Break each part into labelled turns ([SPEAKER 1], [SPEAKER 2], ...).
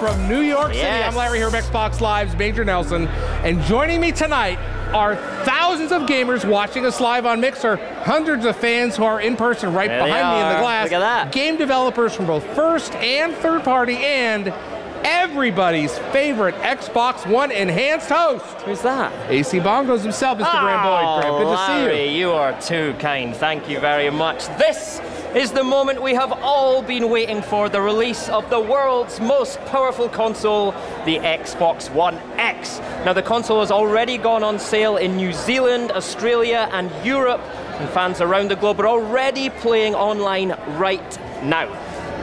[SPEAKER 1] from New York City.
[SPEAKER 2] Yes.
[SPEAKER 1] I'm Larry here from Xbox Live's Major Nelson, and joining me tonight are thousands of gamers watching us live on Mixer, hundreds of fans who are in person right
[SPEAKER 2] There
[SPEAKER 1] behind me in the glass,
[SPEAKER 2] Look at that.
[SPEAKER 1] game developers from both first and third party, and everybody's favorite Xbox One enhanced host.
[SPEAKER 2] Who's that?
[SPEAKER 1] AC Bongos himself, Mr. Graham Boyd. Graham, good to see you.
[SPEAKER 2] Larry, you are too kind. Thank you very much. This is the moment we have all been waiting for, the release of the world's most powerful console, the Xbox One X. Now, the console has already gone on sale in New Zealand, Australia, and Europe, and fans around the globe are already playing online right now.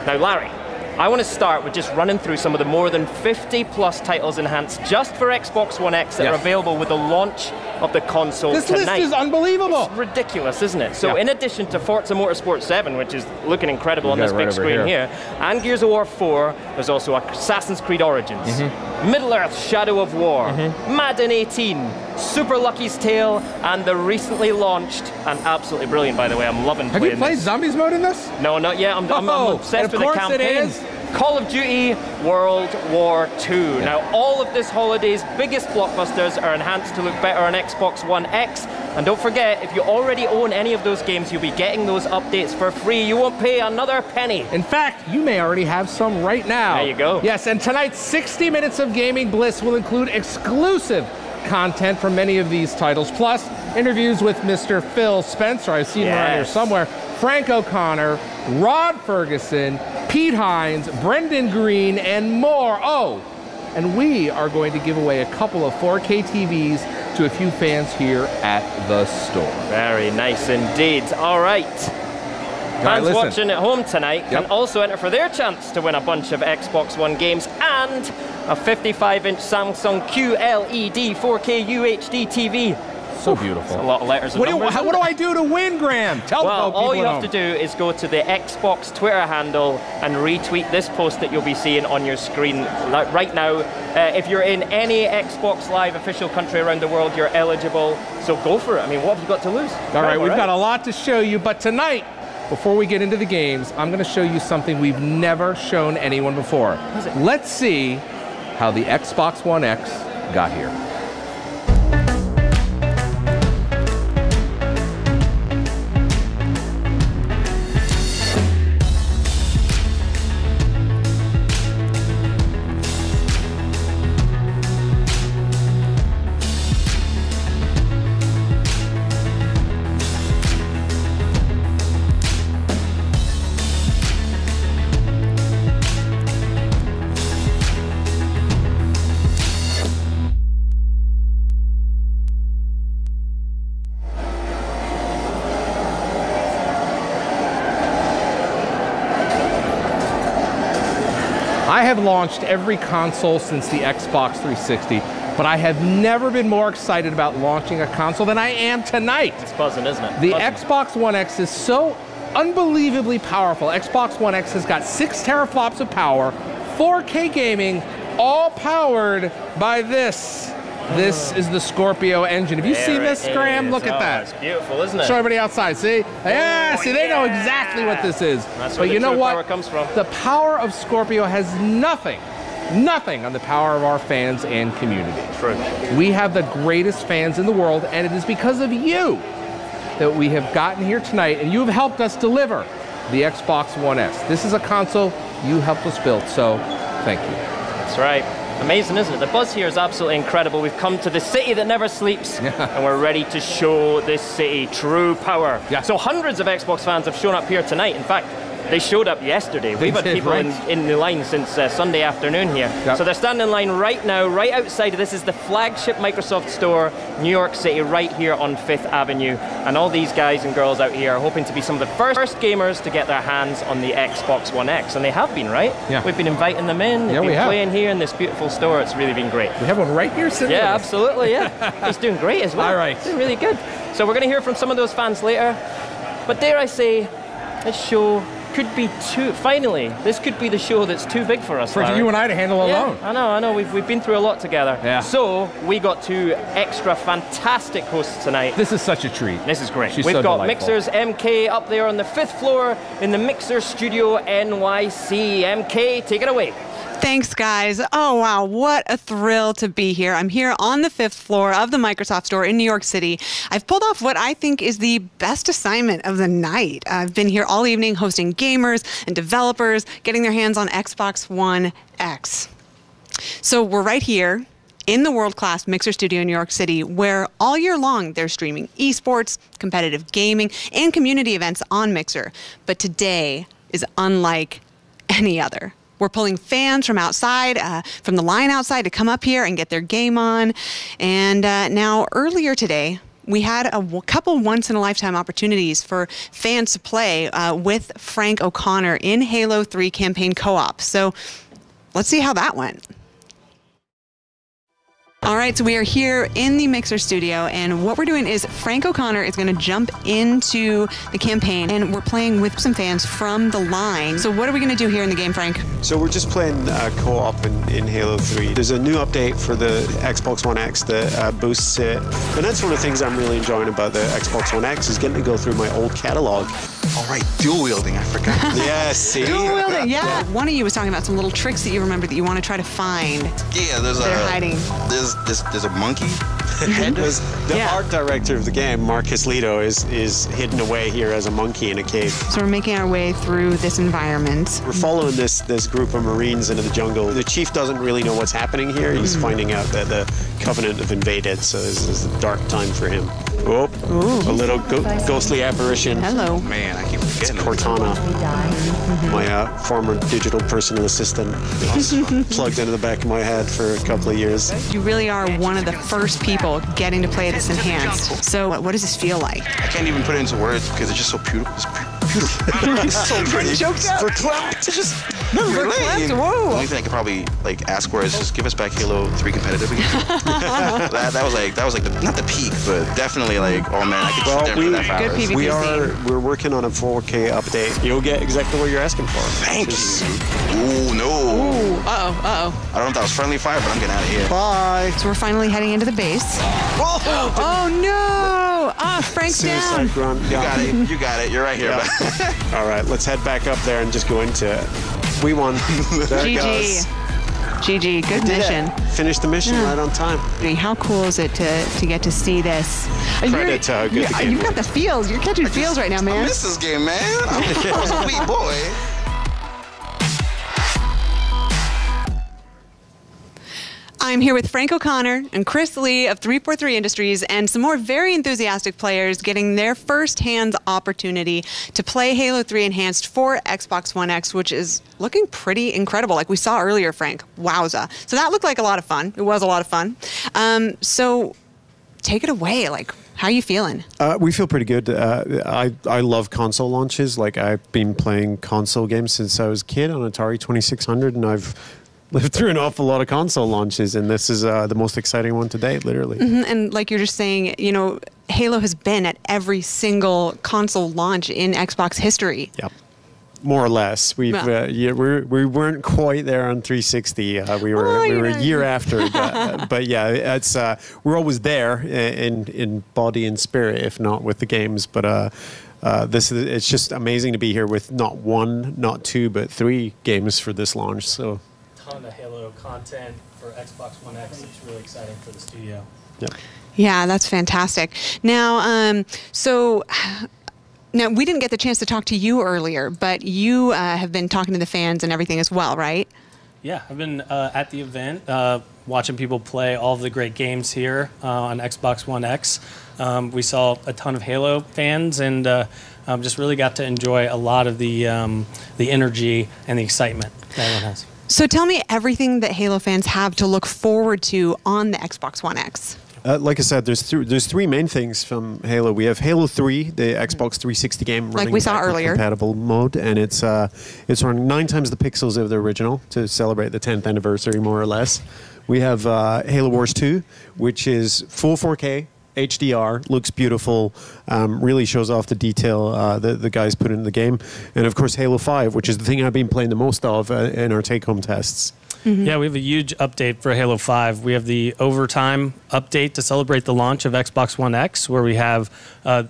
[SPEAKER 2] Now, Larry, I want to start with just running through some of the more than 50 plus titles enhanced just for Xbox One X that are available with the launch of the console
[SPEAKER 1] This
[SPEAKER 2] tonight.
[SPEAKER 1] list is unbelievable.
[SPEAKER 2] It's ridiculous, isn't it? So in addition to Forza Motorsport 7, which is looking incredible on this big screen here, and Gears of War 4, there's also Assassin's Creed Origins, Middle-earth Shadow of War, Madden 18, Super Lucky's Tale, and the recently launched, and absolutely brilliant by the way, I'm loving playing
[SPEAKER 1] Have you played
[SPEAKER 2] this.
[SPEAKER 1] Zombies mode in this?
[SPEAKER 2] No, not yet. I'm obsessed with the campaign.
[SPEAKER 1] It is.
[SPEAKER 2] Call of Duty World War II. Now, all of this holiday's biggest blockbusters are enhanced to look better on Xbox One X. And don't forget, if you already own any of those games, you'll be getting those updates for free. You won't pay another penny.
[SPEAKER 1] In fact, you may already have some right now.
[SPEAKER 2] There you go.
[SPEAKER 1] Yes, and tonight's 60 minutes of gaming bliss will include exclusive content from many of these titles, plus interviews with Mr. Phil Spencer, I've seen him around here somewhere, Frank O'Connor, Rod Ferguson, Pete Hines, Brendan Green, and more. Oh, and we are going to give away a couple of 4K TVs to a few fans here at the store.
[SPEAKER 2] Very nice indeed. All right. Fans watching at home tonight can also enter for their chance to win a bunch of Xbox One games and a 55-inch Samsung QLED 4K UHD TV.
[SPEAKER 1] So beautiful.
[SPEAKER 2] A lot of letters and numbers.
[SPEAKER 1] What do I do to win, Graham? Tell
[SPEAKER 2] Well,
[SPEAKER 1] people
[SPEAKER 2] all you have
[SPEAKER 1] home.
[SPEAKER 2] to do is go to the Xbox Twitter handle and retweet this post that you'll be seeing on your screen right now. If you're in any Xbox Live official country around the world, you're eligible. So go for it. I mean, what have you got to lose?
[SPEAKER 1] All right, we've got a lot to show you, but tonight, before we get into the games, I'm going to show you something we've never shown anyone before. Let's see how the Xbox One X got here. I have launched every console since the Xbox 360, but I have never been more excited about launching a console than I am tonight.
[SPEAKER 2] It's buzzing, isn't it?
[SPEAKER 1] The Xbox One X is so unbelievably powerful. Xbox One X has got 6 teraflops of power, 4K gaming, all powered by this. This is the Scorpio engine. Have you seen this, Graham? Look at that.
[SPEAKER 2] It's beautiful, isn't it?
[SPEAKER 1] Show everybody outside, see? Yeah, see, they know exactly what this is.
[SPEAKER 2] That's
[SPEAKER 1] but
[SPEAKER 2] where
[SPEAKER 1] you
[SPEAKER 2] the
[SPEAKER 1] know
[SPEAKER 2] true
[SPEAKER 1] what?
[SPEAKER 2] power comes from.
[SPEAKER 1] The power of Scorpio has nothing on the power of our fans and community.
[SPEAKER 2] True.
[SPEAKER 1] We have the greatest fans in the world, and it is because of you that we have gotten here tonight, and you have helped us deliver the Xbox One S. This is a console you helped us build, so thank you.
[SPEAKER 2] That's right. Amazing, isn't it? The buzz here is absolutely incredible. We've come to the city that never sleeps, and we're ready to show this city true power. So hundreds of Xbox fans have shown up here tonight. In fact, they showed up yesterday. We've had people in the line since Sunday afternoon here. So they're standing in line right now, right outside. This is the flagship Microsoft store, New York City, right here on 5th Avenue. And all these guys and girls out here are hoping to be some of the first gamers to get their hands on the Xbox One X. And they have been, right?
[SPEAKER 1] Yeah.
[SPEAKER 2] We've been inviting them in. They've been playing here in this beautiful store. It's really been great.
[SPEAKER 1] We have one right here sitting with us.
[SPEAKER 2] Absolutely, yeah. He's doing great as well.
[SPEAKER 1] All right.
[SPEAKER 2] He's doing really good. So we're going to hear from some of those fans later. But dare I say, this show could be finally, this could be the show that's too big for us,
[SPEAKER 1] For you and I to handle alone.
[SPEAKER 2] I know, we've been through a lot together. So we got 2 extra fantastic hosts tonight.
[SPEAKER 1] This is such a treat.
[SPEAKER 2] This is great.
[SPEAKER 1] She's
[SPEAKER 2] We've
[SPEAKER 1] so
[SPEAKER 2] got
[SPEAKER 1] delightful.
[SPEAKER 2] Mixer's MK up there on the 5th floor in the Mixer Studio NYC. MK, take it away.
[SPEAKER 3] Thanks, guys. Oh, wow. What a thrill to be here. I'm here on the 5th floor of the Microsoft Store in New York City. I've pulled off what I think is the best assignment of the night. I've been here all evening hosting gamers and developers getting their hands on Xbox One X. So we're right here in the world-class Mixer Studio in New York City, where all year long they're streaming esports, competitive gaming, and community events on Mixer. But today is unlike any other. We're pulling fans from outside, from the line outside to come up here and get their game on. And now earlier today, we had a couple once-in-a-lifetime opportunities for fans to play with Frank O'Connor in Halo 3 campaign co-op. So let's see how that went. All right, so we are here in the Mixer Studio, and what we're doing is Frank O'Connor is going to jump into the campaign, and we're playing with some fans from the line. So what are we going to do here in the game, Frank?
[SPEAKER 4] So we're just playing co-op in Halo 3. There's a new update for the Xbox One X that boosts it, and that's one of the things I'm really enjoying about the Xbox One X is getting to go through my old catalog.
[SPEAKER 5] All right, dual wielding, I forgot.
[SPEAKER 4] Yeah, see?
[SPEAKER 3] Dual wielding, yeah. One of you was talking about some little tricks that you remember that you want to try to find.
[SPEAKER 5] Yeah, there's
[SPEAKER 3] hiding.
[SPEAKER 5] There's a monkey.
[SPEAKER 4] The art director of the game, Marcus Lito, is hidden away here as a monkey in a cave.
[SPEAKER 3] So we're making our way through this environment.
[SPEAKER 4] We're following this group of Marines into the jungle. The chief doesn't really know what's happening here. He's finding out that the Covenant have invaded, so this is a dark time for him. Oh, a little ghostly apparition.
[SPEAKER 3] Hello.
[SPEAKER 5] Man, I keep forgetting.
[SPEAKER 4] It's Cortana, my former digital personal assistant. Plugged into the back of my head for a couple of years.
[SPEAKER 3] You really are one of the first people getting to play this enhanced. So what does this feel like?
[SPEAKER 5] I can't even put it into words because it's just so beautiful. It's beautiful. It's so pretty.
[SPEAKER 3] Choked up.
[SPEAKER 5] Verklempt. It's just
[SPEAKER 3] Verklempt. Whoa.
[SPEAKER 5] The only thing I could probably ask for is just give us back Halo 3 competitive again. that was like not the peak, but definitely oh man, I could sit there for that for
[SPEAKER 3] Good
[SPEAKER 5] hours.
[SPEAKER 3] PvP.
[SPEAKER 4] We're working on a 4K update. You'll get exactly what you're asking for.
[SPEAKER 5] Thank you. Ooh, no.
[SPEAKER 3] Ooh, uh-oh.
[SPEAKER 5] I don't know if that was friendly fire, but I'm getting out of here.
[SPEAKER 4] Bye.
[SPEAKER 3] So we're finally heading into the base. Oh no! Frank's down.
[SPEAKER 4] Suicide grunt.
[SPEAKER 5] You got it. You're right here.
[SPEAKER 4] Yeah. All right, let's head back up there and just go into it. We won. There it goes.
[SPEAKER 3] GG, good mission.
[SPEAKER 4] Finished the mission right on time.
[SPEAKER 3] How cool is it to get to see this?
[SPEAKER 4] Credit to how good the game
[SPEAKER 3] You've got the feels. You're catching feels right now, man.
[SPEAKER 5] I miss this game, man. I was a wee boy.
[SPEAKER 3] I'm here with Frank O'Connor and Chris Lee of 343 Industries and some more very enthusiastic players getting their first-hand opportunity to play Halo 3 Enhanced for Xbox One X, which is looking pretty incredible, like we saw earlier, Frank. Wowza. So that looked like a lot of fun. It was a lot of fun. So take it away. How are you feeling?
[SPEAKER 4] We feel pretty good. I love console launches. I've been playing console games since I was a kid on Atari 2600, and I've lived through an awful lot of console launches, and this is the most exciting one to date, literally.
[SPEAKER 3] And like you're just saying, Halo has been at every single console launch in Xbox history.
[SPEAKER 4] Yep. More or less. We weren't quite there on 360. We were a year after, but yeah, it's we're always there in body and spirit, if not with the games. But it's just amazing to be here with not one, not two, but 3 games for this launch. So.
[SPEAKER 6] Ton of Halo content for Xbox One X. It's really exciting for the studio.
[SPEAKER 4] Yep.
[SPEAKER 3] Yeah, that's fantastic. Now, now we didn't get the chance to talk to you earlier, but you have been talking to the fans and everything as well, right?
[SPEAKER 6] Yeah, I've been at the event watching people play all of the great games here on Xbox One X. We saw a ton of Halo fans and just really got to enjoy a lot of the energy and the excitement that everyone has.
[SPEAKER 3] So tell me everything that Halo fans have to look forward to on the Xbox One X.
[SPEAKER 4] Like I said, there's 3 main things from Halo. We have Halo 3, the Xbox 360 game, running
[SPEAKER 3] like we saw earlier,
[SPEAKER 4] compatible mode, and it's running 9 times the pixels of the original to celebrate the 10th anniversary, more or less. We have Halo Wars 2, which is full 4K. HDR, looks beautiful, really shows off the detail the guys put into the game. And of course Halo 5, which is the thing I've been playing the most of in our take-home tests.
[SPEAKER 6] Yeah, we have a huge update for Halo 5. We have the overtime update to celebrate the launch of Xbox One X, where we have a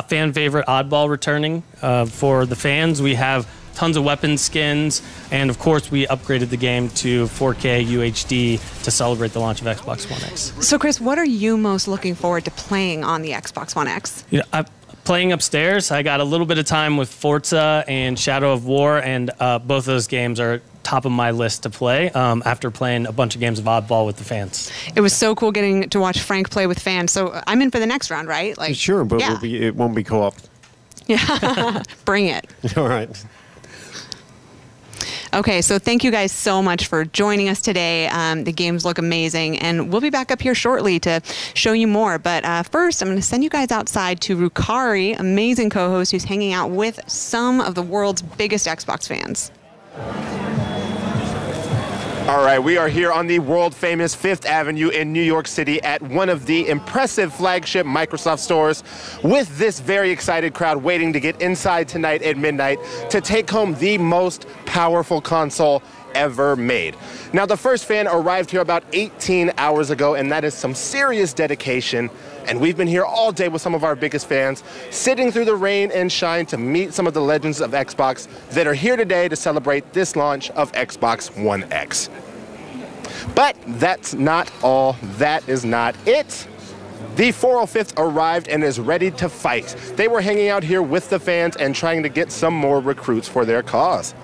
[SPEAKER 6] fan favorite Oddball returning for the fans. We have tons of weapon skins, and of course we upgraded the game to 4K UHD to celebrate the launch of Xbox One X.
[SPEAKER 3] So Chris, what are you most looking forward to playing on the Xbox One X?
[SPEAKER 6] Playing upstairs, I got a little bit of time with Forza and Shadow of War, and both those games are top of my list to play after playing a bunch of games of Oddball with the fans.
[SPEAKER 3] It was so cool getting to watch Frank play with fans. So I'm in for the next round, right? Like,
[SPEAKER 4] Sure, but
[SPEAKER 3] yeah.
[SPEAKER 4] it won't be co-op.
[SPEAKER 3] Yeah, bring it.
[SPEAKER 4] All right.
[SPEAKER 3] Okay, so thank you guys so much for joining us today. The games look amazing, and we'll be back up here shortly to show you more. But first, I'm going to send you guys outside to Rukari, amazing co-host who's hanging out with some of the world's biggest Xbox fans.
[SPEAKER 7] All right, we are here on the world-famous Fifth Avenue in New York City at one of the impressive flagship Microsoft stores with this very excited crowd waiting to get inside tonight at midnight to take home the most powerful console ever made. Now, the first fan arrived here about 18 hours ago, and that is some serious dedication. And we've been here all day with some of our biggest fans, sitting through the rain and shine to meet some of the legends of Xbox that are here today to celebrate this launch of Xbox One X. But that's not all. That is not it. The 405th arrived and is ready to fight. They were hanging out here with the fans and trying to get some more recruits for their cause.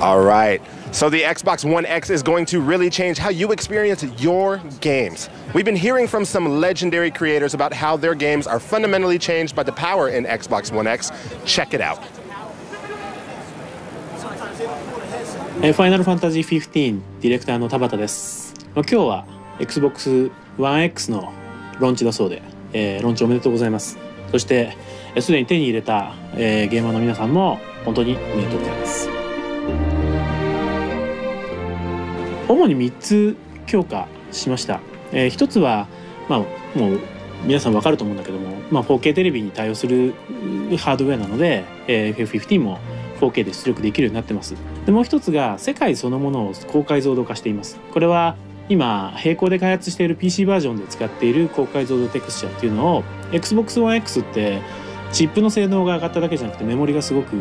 [SPEAKER 7] All right, so the Xbox One X is going to really change how you experience your games. We've been hearing from some legendary creators about how their games are fundamentally changed by the power in Xbox One X. Check it out.
[SPEAKER 8] ファイナルファンタジー15ディレクターの田畑です。今日は Xbox One X のローンチだそうで、ローンチおめでとうございます。そしてすでに手に入れた、ゲーマーの皆さんも本当におめでとうございます。主に3つ強化しました。1つは、もう皆さん分かると思うんだけども、4K テレビに対応するハードウェアなので、FF15 も 4K で出力できるようになってます。でもう一つが世界そのものを高解像度化しています。これは今並行で開発している PC バージョンで使っている高解像度テクスチャーっていうのを Xbox One X ってチップの性能が上がっただけじゃなくてメモリがすごくリ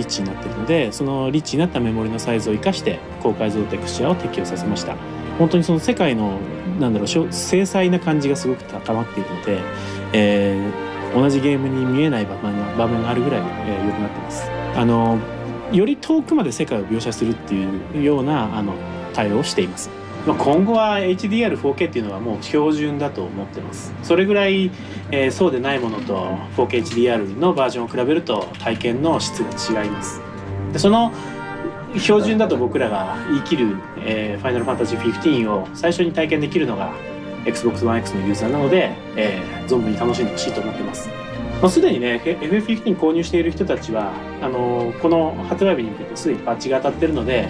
[SPEAKER 8] ッチになっているので、そのリッチになったメモリのサイズを生かして高解像度テクスチャーを適用させました。本当にその世界の精細な感じがすごく高まっているので、同じゲームに見えない場面があるぐらい良くなってます。より遠くまで世界を描写するっていうような対応をしています。今後は HDR4K っていうのはもう標準だと思ってます。それぐらい、そうでないものと 4KHDR のバージョンを比べると体験の質が違います。でその標準だと僕らが言い切る、ファイナルファンタジー15を最初に体験できるのが Xbox One X のユーザーなので、存分に楽しんでほしいと思ってます。すでにね FF15 購入している人たちはこの発売日に向けてすでにバッジが当たっているので、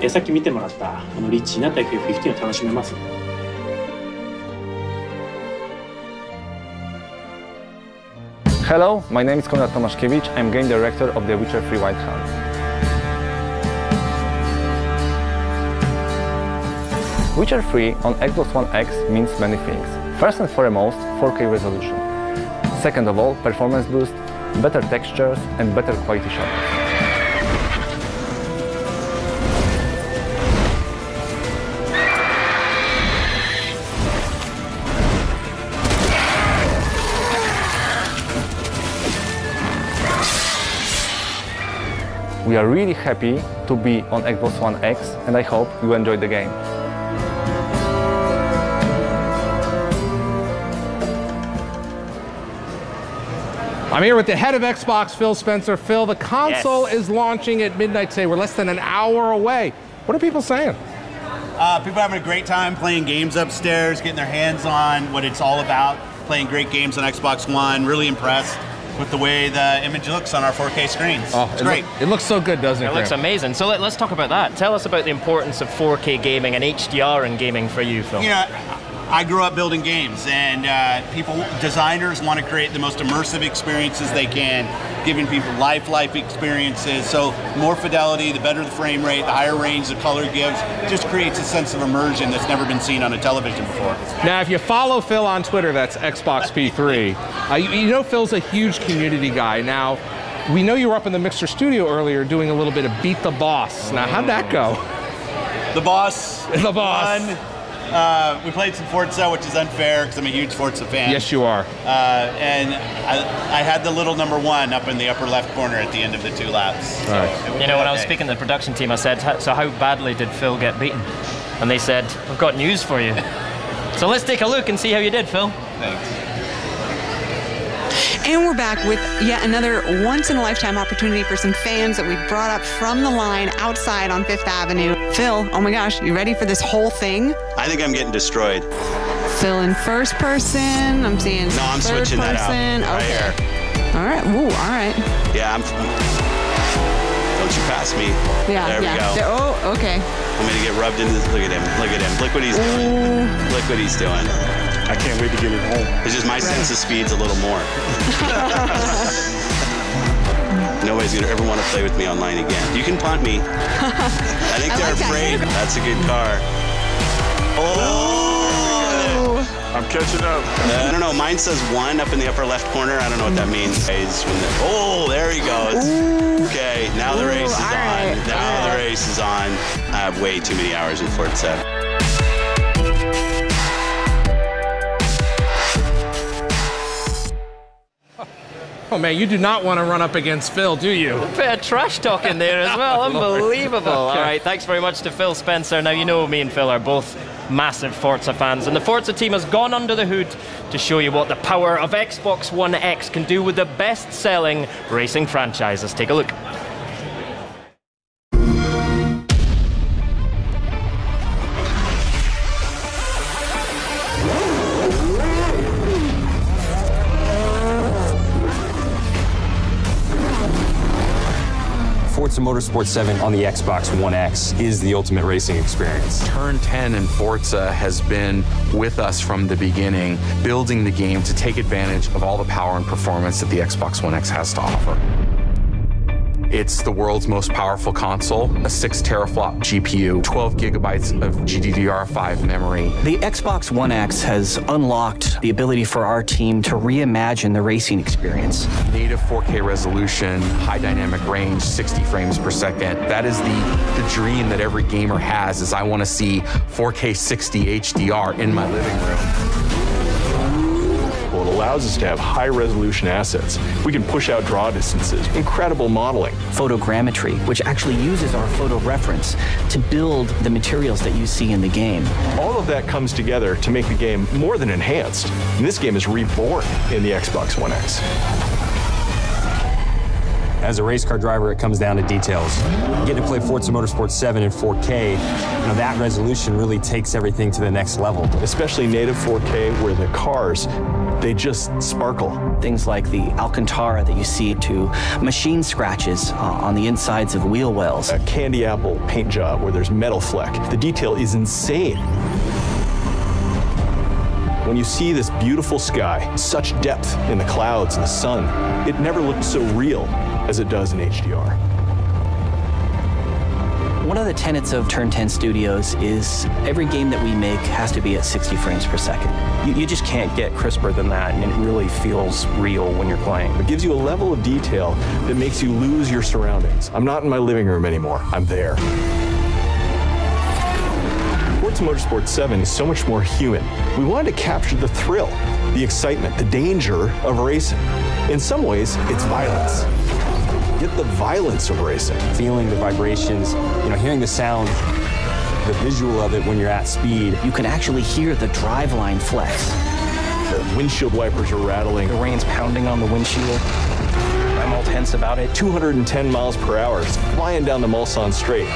[SPEAKER 8] さっき見てもらったリッチになった FF15 を楽しめます。
[SPEAKER 9] Hello, my name is Konrad Tomaszkiewicz. I'm game director of The Witcher 3 Wild Hunt. Witcher 3 on Xbox One X means many things. First and foremost, 4K resolution. Second of all, performance boost, better textures and better quality shots. We are really happy to be on Xbox One X and I hope you enjoy the game.
[SPEAKER 1] I'm here with the head of Xbox, Phil Spencer. Phil, the console is launching at midnight today. We're less than an hour away. What are people saying?
[SPEAKER 10] People are having a great time playing games upstairs, getting their hands on what it's all about, playing great games on Xbox One. Really impressed with the way the image looks on our 4K screens.
[SPEAKER 1] Oh,
[SPEAKER 10] it's great.
[SPEAKER 1] It looks so good, doesn't it?
[SPEAKER 2] It looks amazing. So let's talk about that. Tell us about the importance of 4K gaming and HDR in gaming for you, Phil.
[SPEAKER 10] You know, I grew up building games, and designers want to create the most immersive experiences they can, giving people life experiences. So more fidelity, the better the frame rate, the higher range the color gives, just creates a sense of immersion that's never been seen on a television before.
[SPEAKER 1] Now, if you follow Phil on Twitter, that's Xbox P3. You know Phil's a huge community guy. Now, we know you were up in the Mixer studio earlier doing a little bit of Beat the Boss. Now, how'd that go?
[SPEAKER 10] The boss.
[SPEAKER 1] The boss.
[SPEAKER 10] Won. We played some Forza, which is unfair because I'm a huge Forza fan.
[SPEAKER 1] Yes, you are.
[SPEAKER 10] And I had the little number 1 up in the upper left corner at the end of the 2 laps.
[SPEAKER 1] All right.
[SPEAKER 2] You know, when I was speaking to the production team, I said, so how badly did Phil get beaten? And they said, I've got news for you. So let's take a look and see how you did, Phil.
[SPEAKER 10] Thanks.
[SPEAKER 3] And we're back with yet another once-in-a-lifetime opportunity for some fans that we've brought up from the line outside on 5th Avenue. Phil, oh my gosh, you ready for this whole thing?
[SPEAKER 5] I think I'm getting destroyed.
[SPEAKER 3] Phil in first person. I'm seeing
[SPEAKER 5] No, I'm
[SPEAKER 3] third
[SPEAKER 5] switching
[SPEAKER 3] person.
[SPEAKER 5] that out. Right
[SPEAKER 3] Okay.
[SPEAKER 5] here.
[SPEAKER 3] All right. Ooh, all right.
[SPEAKER 5] Yeah, don't you pass me.
[SPEAKER 3] Yeah.
[SPEAKER 5] There we go.
[SPEAKER 3] Oh, okay.
[SPEAKER 5] I'm going to get rubbed into this. Look at him. Look at him. Look what he's doing. Look what he's doing.
[SPEAKER 11] I can't wait to get it home.
[SPEAKER 5] It's just my sense of speed's a little more. Nobody's going to ever want to play with me online again. You can punt me. I think they're afraid. That's a good car. Oh!
[SPEAKER 11] I'm catching up.
[SPEAKER 5] I don't know. Mine says 1 up in the upper left corner. I don't know what that means. Oh, there he goes. Okay, now the race is on. Now the race is on. I have way too many hours in Forza.
[SPEAKER 1] Oh man, you do not want to run up against Phil, do you?
[SPEAKER 2] A bit of trash talk in there as well. Unbelievable.
[SPEAKER 1] Okay.
[SPEAKER 2] All right, thanks very much to Phil Spencer. Now, you know me and Phil are both massive Forza fans, and the Forza team has gone under the hood to show you what the power of Xbox One X can do with the best-selling racing franchises. Take a look.
[SPEAKER 12] Forza Motorsport 7 on the Xbox One X is the ultimate racing experience.
[SPEAKER 13] Turn 10 in Forza has been with us from the beginning, building the game to take advantage of all the power and performance that the Xbox One X has to offer. It's the world's most powerful console, a 6 teraflop GPU, 12 gigabytes of GDDR5 memory.
[SPEAKER 14] The Xbox One X has unlocked the ability for our team to reimagine the racing experience.
[SPEAKER 13] Native 4K resolution, high dynamic range, 60 frames per second. That is the dream that every gamer has, is I want to see 4K 60 HDR in my living room.
[SPEAKER 11] Well, it allows us to have high-resolution assets. We can push out draw distances, incredible modeling.
[SPEAKER 14] Photogrammetry, which actually uses our photo reference to build the materials that you see in the game.
[SPEAKER 11] All of that comes together to make the game more than enhanced. And this game is reborn in the Xbox One X.
[SPEAKER 12] As a race car driver, it comes down to details. Getting to play Forza Motorsport 7 in 4K, that resolution really takes everything to the next level.
[SPEAKER 11] Especially native 4K, where the cars, they just sparkle.
[SPEAKER 14] Things like the Alcantara that you see, to machine scratches on the insides of wheel wells.
[SPEAKER 11] A candy apple paint job where there's metal fleck. The detail is insane. When you see this beautiful sky, such depth in the clouds and the sun, it never looked so real as it does in HDR.
[SPEAKER 14] One of the tenets of Turn 10 Studios is every game that we make has to be at 60 frames per second. You just can't get crisper than that, and it really feels real when you're playing.
[SPEAKER 11] It gives you a level of detail that makes you lose your surroundings. I'm not in my living room anymore, I'm there. Forza Motorsport 7 is so much more human. We wanted to capture the thrill, the excitement, the danger of racing. In some ways, it's violence. Get the violence of racing.
[SPEAKER 12] Feeling the vibrations, hearing the sound, the visual of it when you're at speed.
[SPEAKER 14] You can actually hear the driveline flex.
[SPEAKER 11] The windshield wipers are rattling.
[SPEAKER 14] The rain's pounding on the windshield. I'm all tense about it.
[SPEAKER 11] 210 miles per hour, flying down the Mulsanne Straight.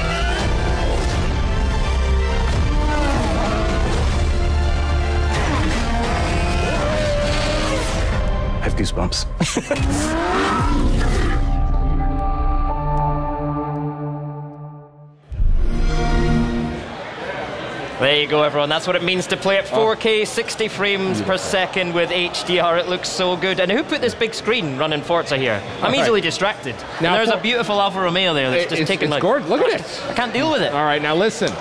[SPEAKER 14] I have goosebumps.
[SPEAKER 2] There you go, everyone. That's what it means to play at 4K, 60 frames per second with HDR. It looks so good. And who put this big screen running Forza here? I'm easily distracted. Now, there's a beautiful Alfa Romeo there that's just taking like...
[SPEAKER 1] gorgeous. Look at it.
[SPEAKER 2] I can't deal with it.
[SPEAKER 1] All right, now listen.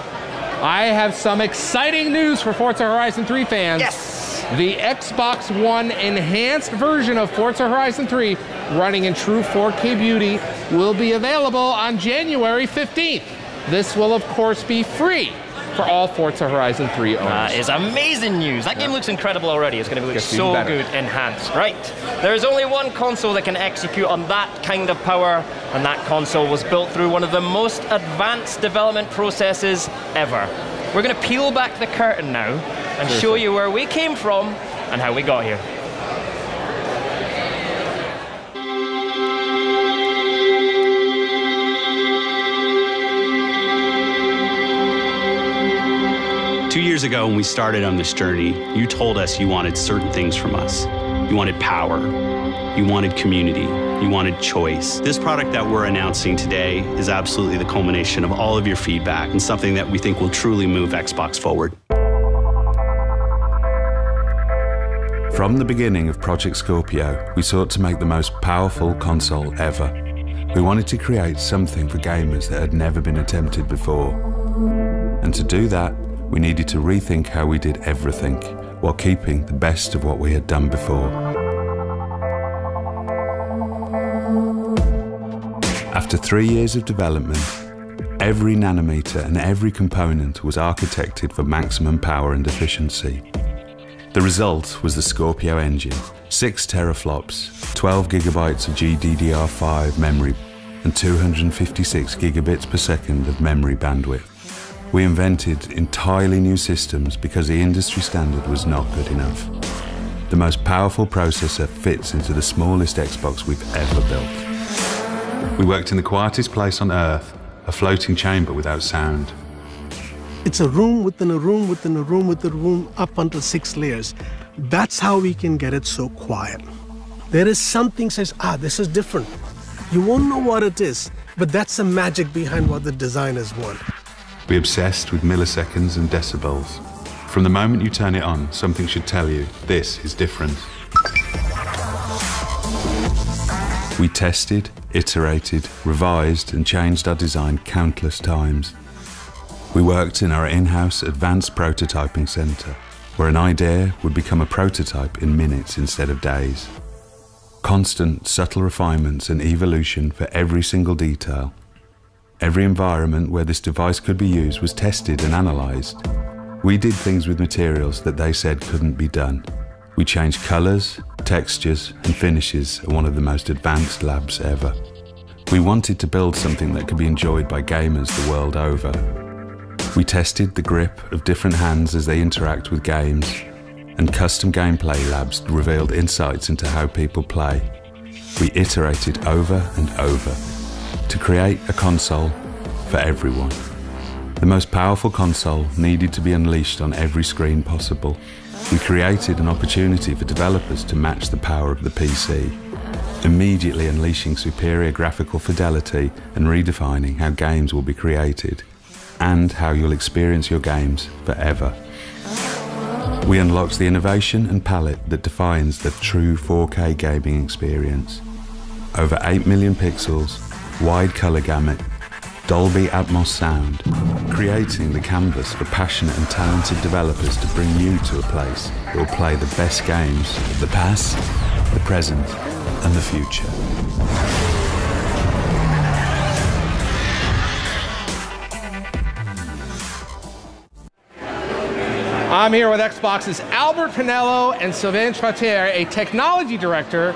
[SPEAKER 1] I have some exciting news for Forza Horizon 3 fans.
[SPEAKER 2] Yes!
[SPEAKER 1] The Xbox One enhanced version of Forza Horizon 3 running in true 4K beauty will be available on January 15th. This will, of course, be free for all Forza Horizon 3 owners.
[SPEAKER 2] That is amazing news. That game looks incredible already. It's going to look so good enhanced. Right, there's only one console that can execute on that kind of power, and that console was built through one of the most advanced development processes ever. We're going to peel back the curtain now and show you where we came from and how we got here.
[SPEAKER 15] Two years ago, when we started on this journey, you told us you wanted certain things from us. You wanted power, you wanted community, you wanted choice. This product that we're announcing today is absolutely the culmination of all of your feedback and something that we think will truly move Xbox forward.
[SPEAKER 16] From the beginning of Project Scorpio, we sought to make the most powerful console ever. We wanted to create something for gamers that had never been attempted before. And to do that, we needed to rethink how we did everything, while keeping the best of what we had done before. After 3 years of development, every nanometer and every component was architected for maximum power and efficiency. The result was the Scorpio engine, 6 teraflops, 12 gigabytes of GDDR5 memory, and 256 gigabits per second of memory bandwidth. We invented entirely new systems because the industry standard was not good enough. The most powerful processor fits into the smallest Xbox we've ever built. We worked in the quietest place on Earth, a floating chamber without sound.
[SPEAKER 17] It's a room within a room within a room within a room up until 6 layers. That's how we can get it so quiet. There is something says, this is different. You won't know what it is, but that's the magic behind what the designers want.
[SPEAKER 16] We obsessed with milliseconds and decibels. From the moment you turn it on, something should tell you, this is different. We tested, iterated, revised, and changed our design countless times. We worked in our in-house advanced prototyping center, where an idea would become a prototype in minutes instead of days. Constant, subtle refinements and evolution for every single detail. Every environment where this device could be used was tested and analysed. We did things with materials that they said couldn't be done. We changed colours, textures and finishes at one of the most advanced labs ever. We wanted to build something that could be enjoyed by gamers the world over. We tested the grip of different hands as they interact with games, and custom gameplay labs revealed insights into how people play. We iterated over and over to create a console for everyone. The most powerful console needed to be unleashed on every screen possible. We created an opportunity for developers to match the power of the PC, immediately unleashing superior graphical fidelity and redefining how games will be created, and how you'll experience your games forever. We unlocked the innovation and palette that defines the true 4K gaming experience. Over 8 million pixels, wide colour gamut, Dolby Atmos sound, creating the canvas for passionate and talented developers to bring you to a place that will play the best games of the past, the present, and the future.
[SPEAKER 1] I'm here with Xbox's Albert Penello and Sylvain Trottier, a technology director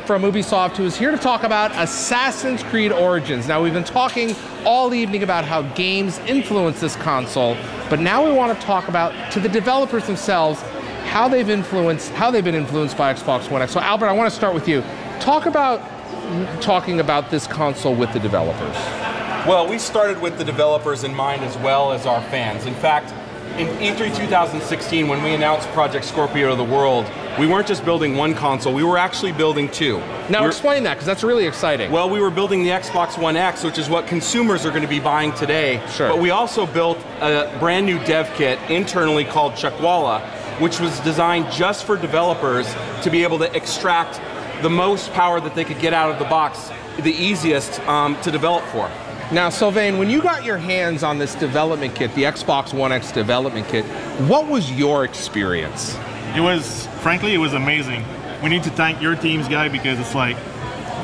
[SPEAKER 1] from Ubisoft, who is here to talk about Assassin's Creed Origins. Now, we've been talking all evening about how games influence this console, but now we want to talk about, to the developers themselves, how they've been influenced by Xbox One X. So, Albert, I want to start with you. Talk about talking about this console with the developers.
[SPEAKER 18] Well, we started with the developers in mind as well as our fans. In fact,
[SPEAKER 13] in E3 2016, when we announced Project Scorpio to the world, we weren't just building one console, we were actually building two.
[SPEAKER 1] Now explain that, because that's really exciting.
[SPEAKER 13] Well, we were building the Xbox One X, which is what consumers are going to be buying today.
[SPEAKER 1] Sure.
[SPEAKER 13] But we also built a brand new dev kit internally called Chuckwalla, which was designed just for developers to be able to extract the most power that they could get out of the box, the easiest to develop for.
[SPEAKER 1] Now, Sylvain, when you got your hands on this development kit, the Xbox One X development kit, what was your experience?
[SPEAKER 18] It was, frankly, it was amazing. We need to thank your teams, guy, because it's like,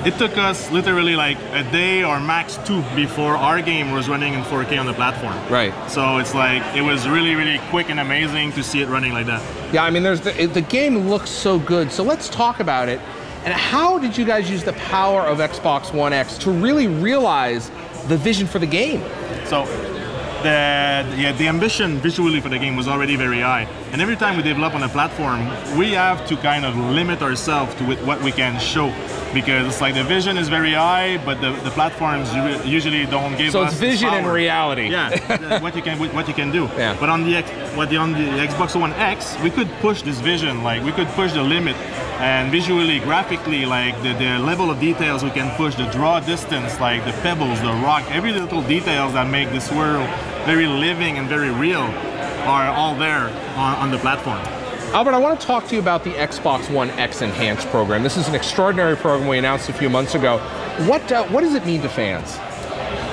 [SPEAKER 18] it took us literally like a day or max 2 before our game was running in 4K on the platform.
[SPEAKER 1] Right.
[SPEAKER 18] So it's like, it was really, really quick and amazing to see it running like that.
[SPEAKER 1] Yeah, I mean, the game looks so good. So let's talk about it. And how did you guys use the power of Xbox One X to really realize the vision for the game?
[SPEAKER 18] So the ambition visually for the game was already very high. And every time we develop on a platform, we have to kind of limit ourselves to what we can show. Because it's like the vision is very high, but the platforms usually don't give us.
[SPEAKER 1] So it's vision and reality.
[SPEAKER 18] Yeah, what you can do. Yeah. But on the Xbox One X, we could push this vision, like we could push the limit, and visually, graphically, like the level of details we can push, the draw distance, like the pebbles, the rock, every little details that make this world very living and very real are all there on the platform.
[SPEAKER 1] Albert, I want to talk to you about the Xbox One X Enhanced program. This is an extraordinary program we announced a few months ago. What does it mean to fans?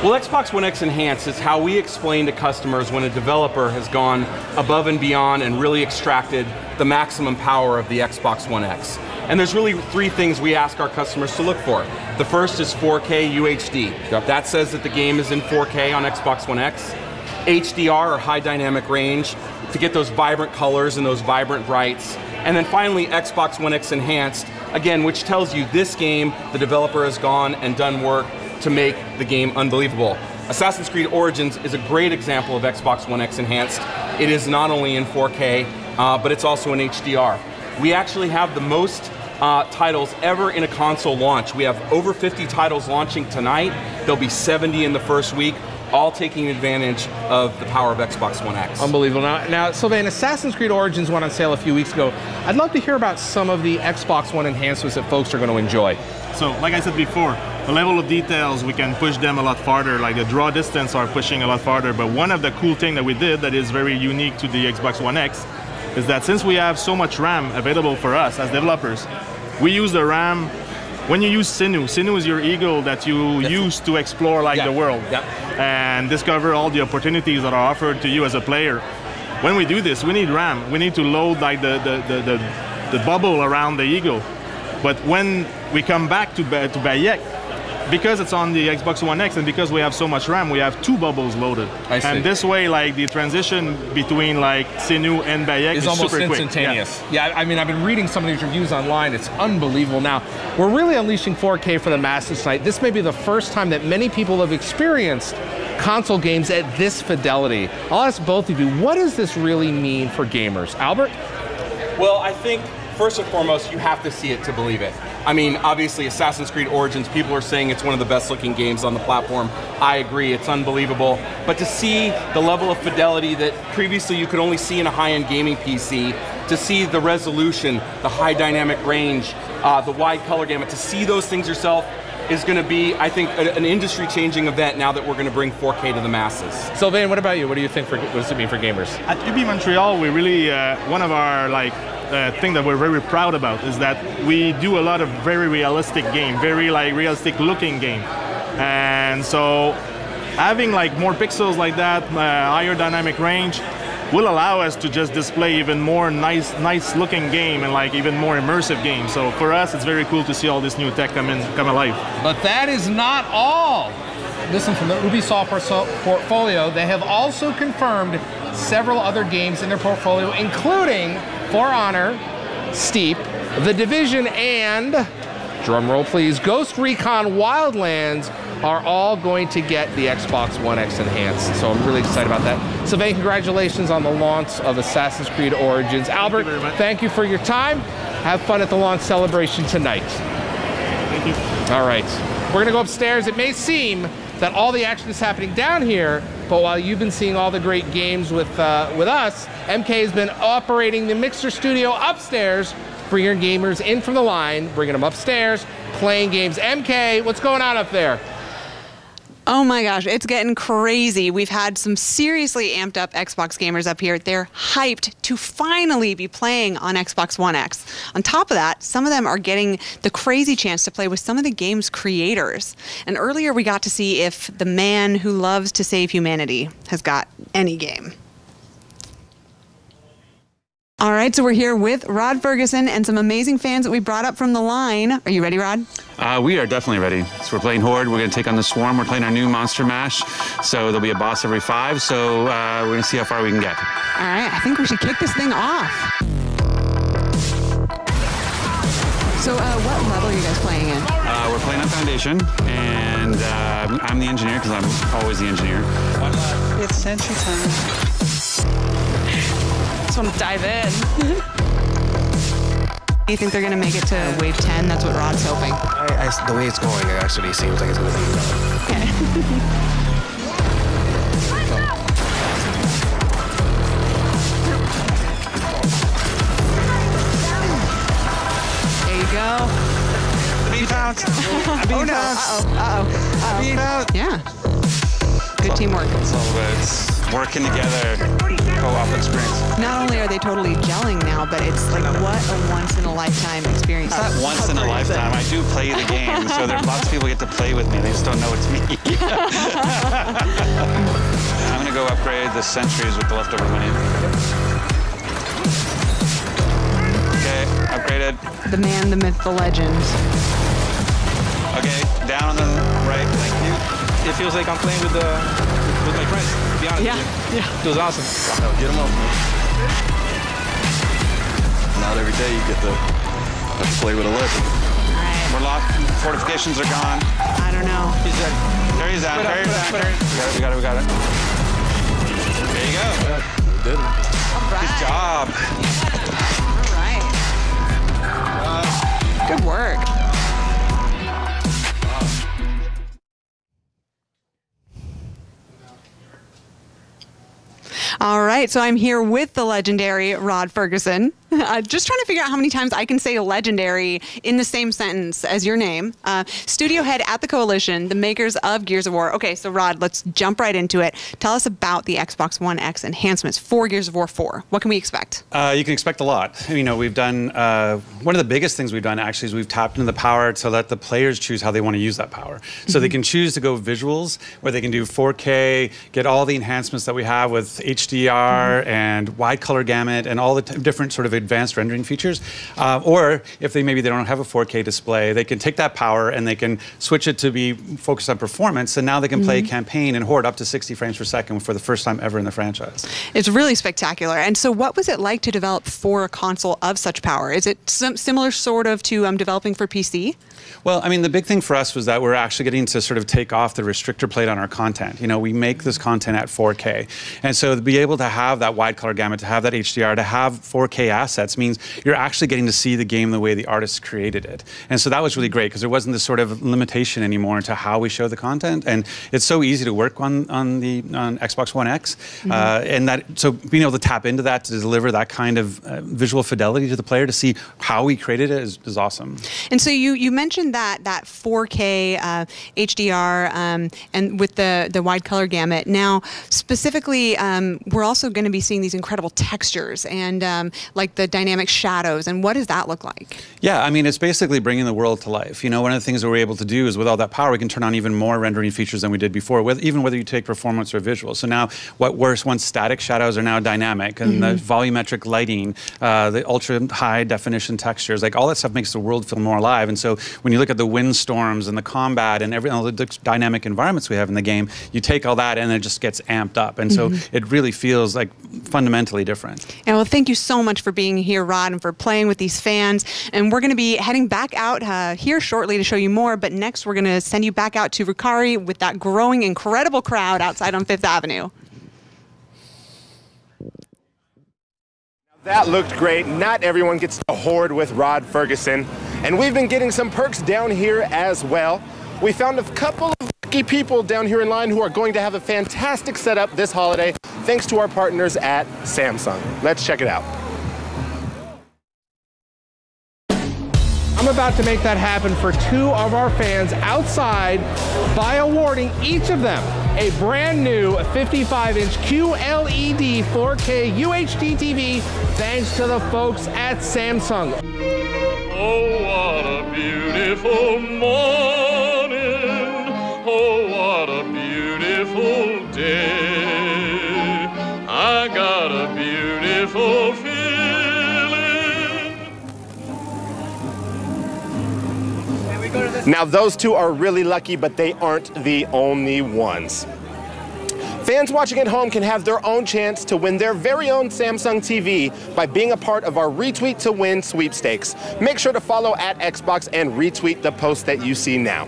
[SPEAKER 13] Well, Xbox One X Enhanced is how we explain to customers when a developer has gone above and beyond and really extracted the maximum power of the Xbox One X. And there's really 3 things we ask our customers to look for. The first is 4K UHD. Yep. That says that the game is in 4K on Xbox One X. HDR, or high dynamic range, to get those vibrant colors and those vibrant brights. And then finally, Xbox One X Enhanced, again, which tells you this game, the developer has gone and done work to make the game unbelievable. Assassin's Creed Origins is a great example of Xbox One X Enhanced. It is not only in 4K, but it's also in HDR. We actually have the most titles ever in a console launch. We have over 50 titles launching tonight. There'll be 70 in the first week, all taking advantage of the power of Xbox One X.
[SPEAKER 1] Unbelievable. Now, Sylvain, Assassin's Creed Origins went on sale a few weeks ago. I'd love to hear about some of the Xbox One enhancements that folks are going to enjoy.
[SPEAKER 18] So, like I said before, the level of details, we can push them a lot farther, like the draw distance are pushing a lot farther, but one of the cool things that we did that is very unique to the Xbox One X is that since we have so much RAM available for us as developers, we use the RAM. When you use Sinu is your eagle that you use to explore the world and discover all the opportunities that are offered to you as a player. When we do this, we need RAM. We need to load like the bubble around the eagle. But when we come back to Bayek, because it's on the Xbox One X and because we have so much RAM, we have 2 bubbles loaded.
[SPEAKER 1] I see.
[SPEAKER 18] And this way, like the transition between like Sinu and Bayek is
[SPEAKER 1] almost
[SPEAKER 18] super
[SPEAKER 1] instantaneous.
[SPEAKER 18] Quick.
[SPEAKER 1] Yeah, I mean, I've been reading some of these reviews online. It's unbelievable. Now, we're really unleashing 4K for the masses tonight. This may be the first time that many people have experienced console games at this fidelity. I'll ask both of you, what does this really mean for gamers? Albert?
[SPEAKER 13] Well, I think first and foremost, you have to see it to believe it. I mean, obviously, Assassin's Creed Origins, people are saying it's one of the best looking games on the platform. I agree, it's unbelievable. But to see the level of fidelity that previously you could only see in a high-end gaming PC, to see the resolution, the high dynamic range, the wide color gamut, to see those things yourself is going to be, I think, an industry-changing event now that we're going to bring 4K to the masses.
[SPEAKER 1] Sylvain, what about you? What do you think, what does it mean for gamers?
[SPEAKER 18] At UB Montreal, we really, one of our thing that we're very proud about is that we do a lot of very realistic game, very realistic looking game. And so having more pixels like that, higher dynamic range, will allow us to just display even more nice looking game and even more immersive game. So for us, it's very cool to see all this new tech come alive.
[SPEAKER 1] But that is not all. Listen, from the Ubisoft portfolio, they have also confirmed several other games in their portfolio, including For Honor, Steep, The Division, and, drumroll please, Ghost Recon Wildlands are all going to get the Xbox One X Enhanced. So I'm really excited about that. Sylvain, congratulations on the launch of Assassin's Creed Origins. Albert, thank you for your time. Have fun at the launch celebration tonight.
[SPEAKER 18] Thank you.
[SPEAKER 1] All right. We're going to go upstairs. It may seem that all the action is happening down here, but while you've been seeing all the great games with us, MK has been operating the Mixer Studio upstairs, bringing gamers in from the line, bringing them upstairs, playing games. MK, what's going on up there?
[SPEAKER 3] Oh my gosh, it's getting crazy. We've had some seriously amped up Xbox gamers up here. They're hyped to finally be playing on Xbox One X. On top of that, some of them are getting the crazy chance to play with some of the game's creators. And earlier we got to see if the man who loves to save humanity has got any game. All right, so we're here with Rod Ferguson and some amazing fans that we brought up from the line. Are you ready, Rod?
[SPEAKER 19] We are definitely ready. So we're playing Horde. We're going to take on the Swarm. We're playing our new Monster Mash. So there'll be a boss every 5. So we're going to see how far we can get.
[SPEAKER 3] All right, I think we should kick this thing off. So what level are you guys playing in?
[SPEAKER 19] We're playing on Foundation, and I'm the engineer because I'm always the engineer.
[SPEAKER 20] It's Sentry time. Just want to dive in.
[SPEAKER 3] Do you think they're going to make it to wave 10? That's what Rod's hoping.
[SPEAKER 21] The way it's going, it actually seems like it's going to be good.
[SPEAKER 3] Okay. There you go.
[SPEAKER 21] Beat out.
[SPEAKER 3] Oh no. Uh-oh. Yeah. Good teamwork.
[SPEAKER 19] It's all about working together, co-op experience.
[SPEAKER 3] Not only are they totally gelling now, but it's like what a once-in-a-lifetime experience.
[SPEAKER 19] It's not once in a lifetime. I do play the game, so there's lots of people get to play with me. They just don't know it's me. I'm going to go upgrade the sentries with the leftover money. Okay, upgraded.
[SPEAKER 3] The man, the myth, the legend.
[SPEAKER 19] Okay, down on the right. Thank you.
[SPEAKER 21] It feels like I'm playing with my friends, to be honest with you.
[SPEAKER 3] Yeah.
[SPEAKER 21] It was awesome. No, get them up.
[SPEAKER 19] Not every day you get to play with a legend.
[SPEAKER 3] All right.
[SPEAKER 19] We're locked. Fortifications are gone.
[SPEAKER 3] I don't know.
[SPEAKER 21] He's dead.
[SPEAKER 19] There he's at. There he's at. We got it. There you go.
[SPEAKER 21] We did it.
[SPEAKER 3] All right.
[SPEAKER 19] Good job.
[SPEAKER 3] All right. Good work. All right, so I'm here with the legendary Rod Ferguson. Just trying to figure out how many times I can say legendary in the same sentence as your name. Studio head at the Coalition, the makers of Gears of War. Okay, so Rod, let's jump right into it. Tell us about the Xbox One X enhancements for Gears of War 4. What can we expect?
[SPEAKER 22] You can expect a lot. You know, we've done, one of the biggest things we've done actually is we've tapped into the power to let the players choose how they want to use that power. So they can choose to go visuals, where they can do 4K, get all the enhancements that we have with HDR and wide color gamut and all the different sort of advanced rendering features. Or if they don't have a 4K display, they can take that power and they can switch it to be focused on performance, and now they can play campaign and Horde up to 60 frames per second for the first time ever in the franchise.
[SPEAKER 3] It's really spectacular. And so what was it like to develop for a console of such power? Is it similar sort of to developing for PC?
[SPEAKER 22] Well, I mean, the big thing for us was that we're actually getting to sort of take off the restrictor plate on our content. You know, we make this content at 4K. And so to be able to have that wide color gamut, to have that HDR, to have 4K assets means you're actually getting to see the game the way the artists created it. And so that was really great because there wasn't this sort of limitation anymore to how we show the content. And it's so easy to work on Xbox One X. And so being able to tap into that to deliver that kind of visual fidelity to the player to see how we created it is awesome.
[SPEAKER 3] And so you mentioned that 4K HDR and with the wide color gamut. Now, specifically, we're also going to be seeing these incredible textures and like the dynamic shadows. And what does that look like?
[SPEAKER 22] Yeah, I mean, it's basically bringing the world to life. You know, one of the things that we're able to do is with all that power, we can turn on even more rendering features than we did before, even whether you take performance or visual. So now what were once static shadows are now dynamic, and the volumetric lighting, the ultra high definition textures, like all that stuff makes the world feel more alive. And so when you look at the windstorms and the combat and all the dynamic environments we have in the game, you take all that and it just gets amped up. And so it really feels like fundamentally different.
[SPEAKER 3] And well, thank you so much for being here, Rod, and for playing with these fans. And we're going to be heading back out here shortly to show you more. But next, we're going to send you back out to Rukari with that growing, incredible crowd outside on 5th Avenue.
[SPEAKER 7] That looked great. Not everyone gets to Horde with Rod Ferguson. And we've been getting some perks down here as well. We found a couple of lucky people down here in line who are going to have a fantastic setup this holiday thanks to our partners at Samsung. Let's check it out.
[SPEAKER 1] I'm about to make that happen for two of our fans outside by awarding each of them a brand new 55-inch QLED 4K UHD TV thanks to the folks at Samsung.
[SPEAKER 4] Oh, what a beautiful morning. Oh, what a beautiful day. I got a beautiful feeling.
[SPEAKER 7] Now those two are really lucky, but they aren't the only ones. Fans watching at home can have their own chance to win their very own Samsung TV by being a part of our Retweet to Win sweepstakes. Make sure to follow at Xbox and retweet the post that you see now.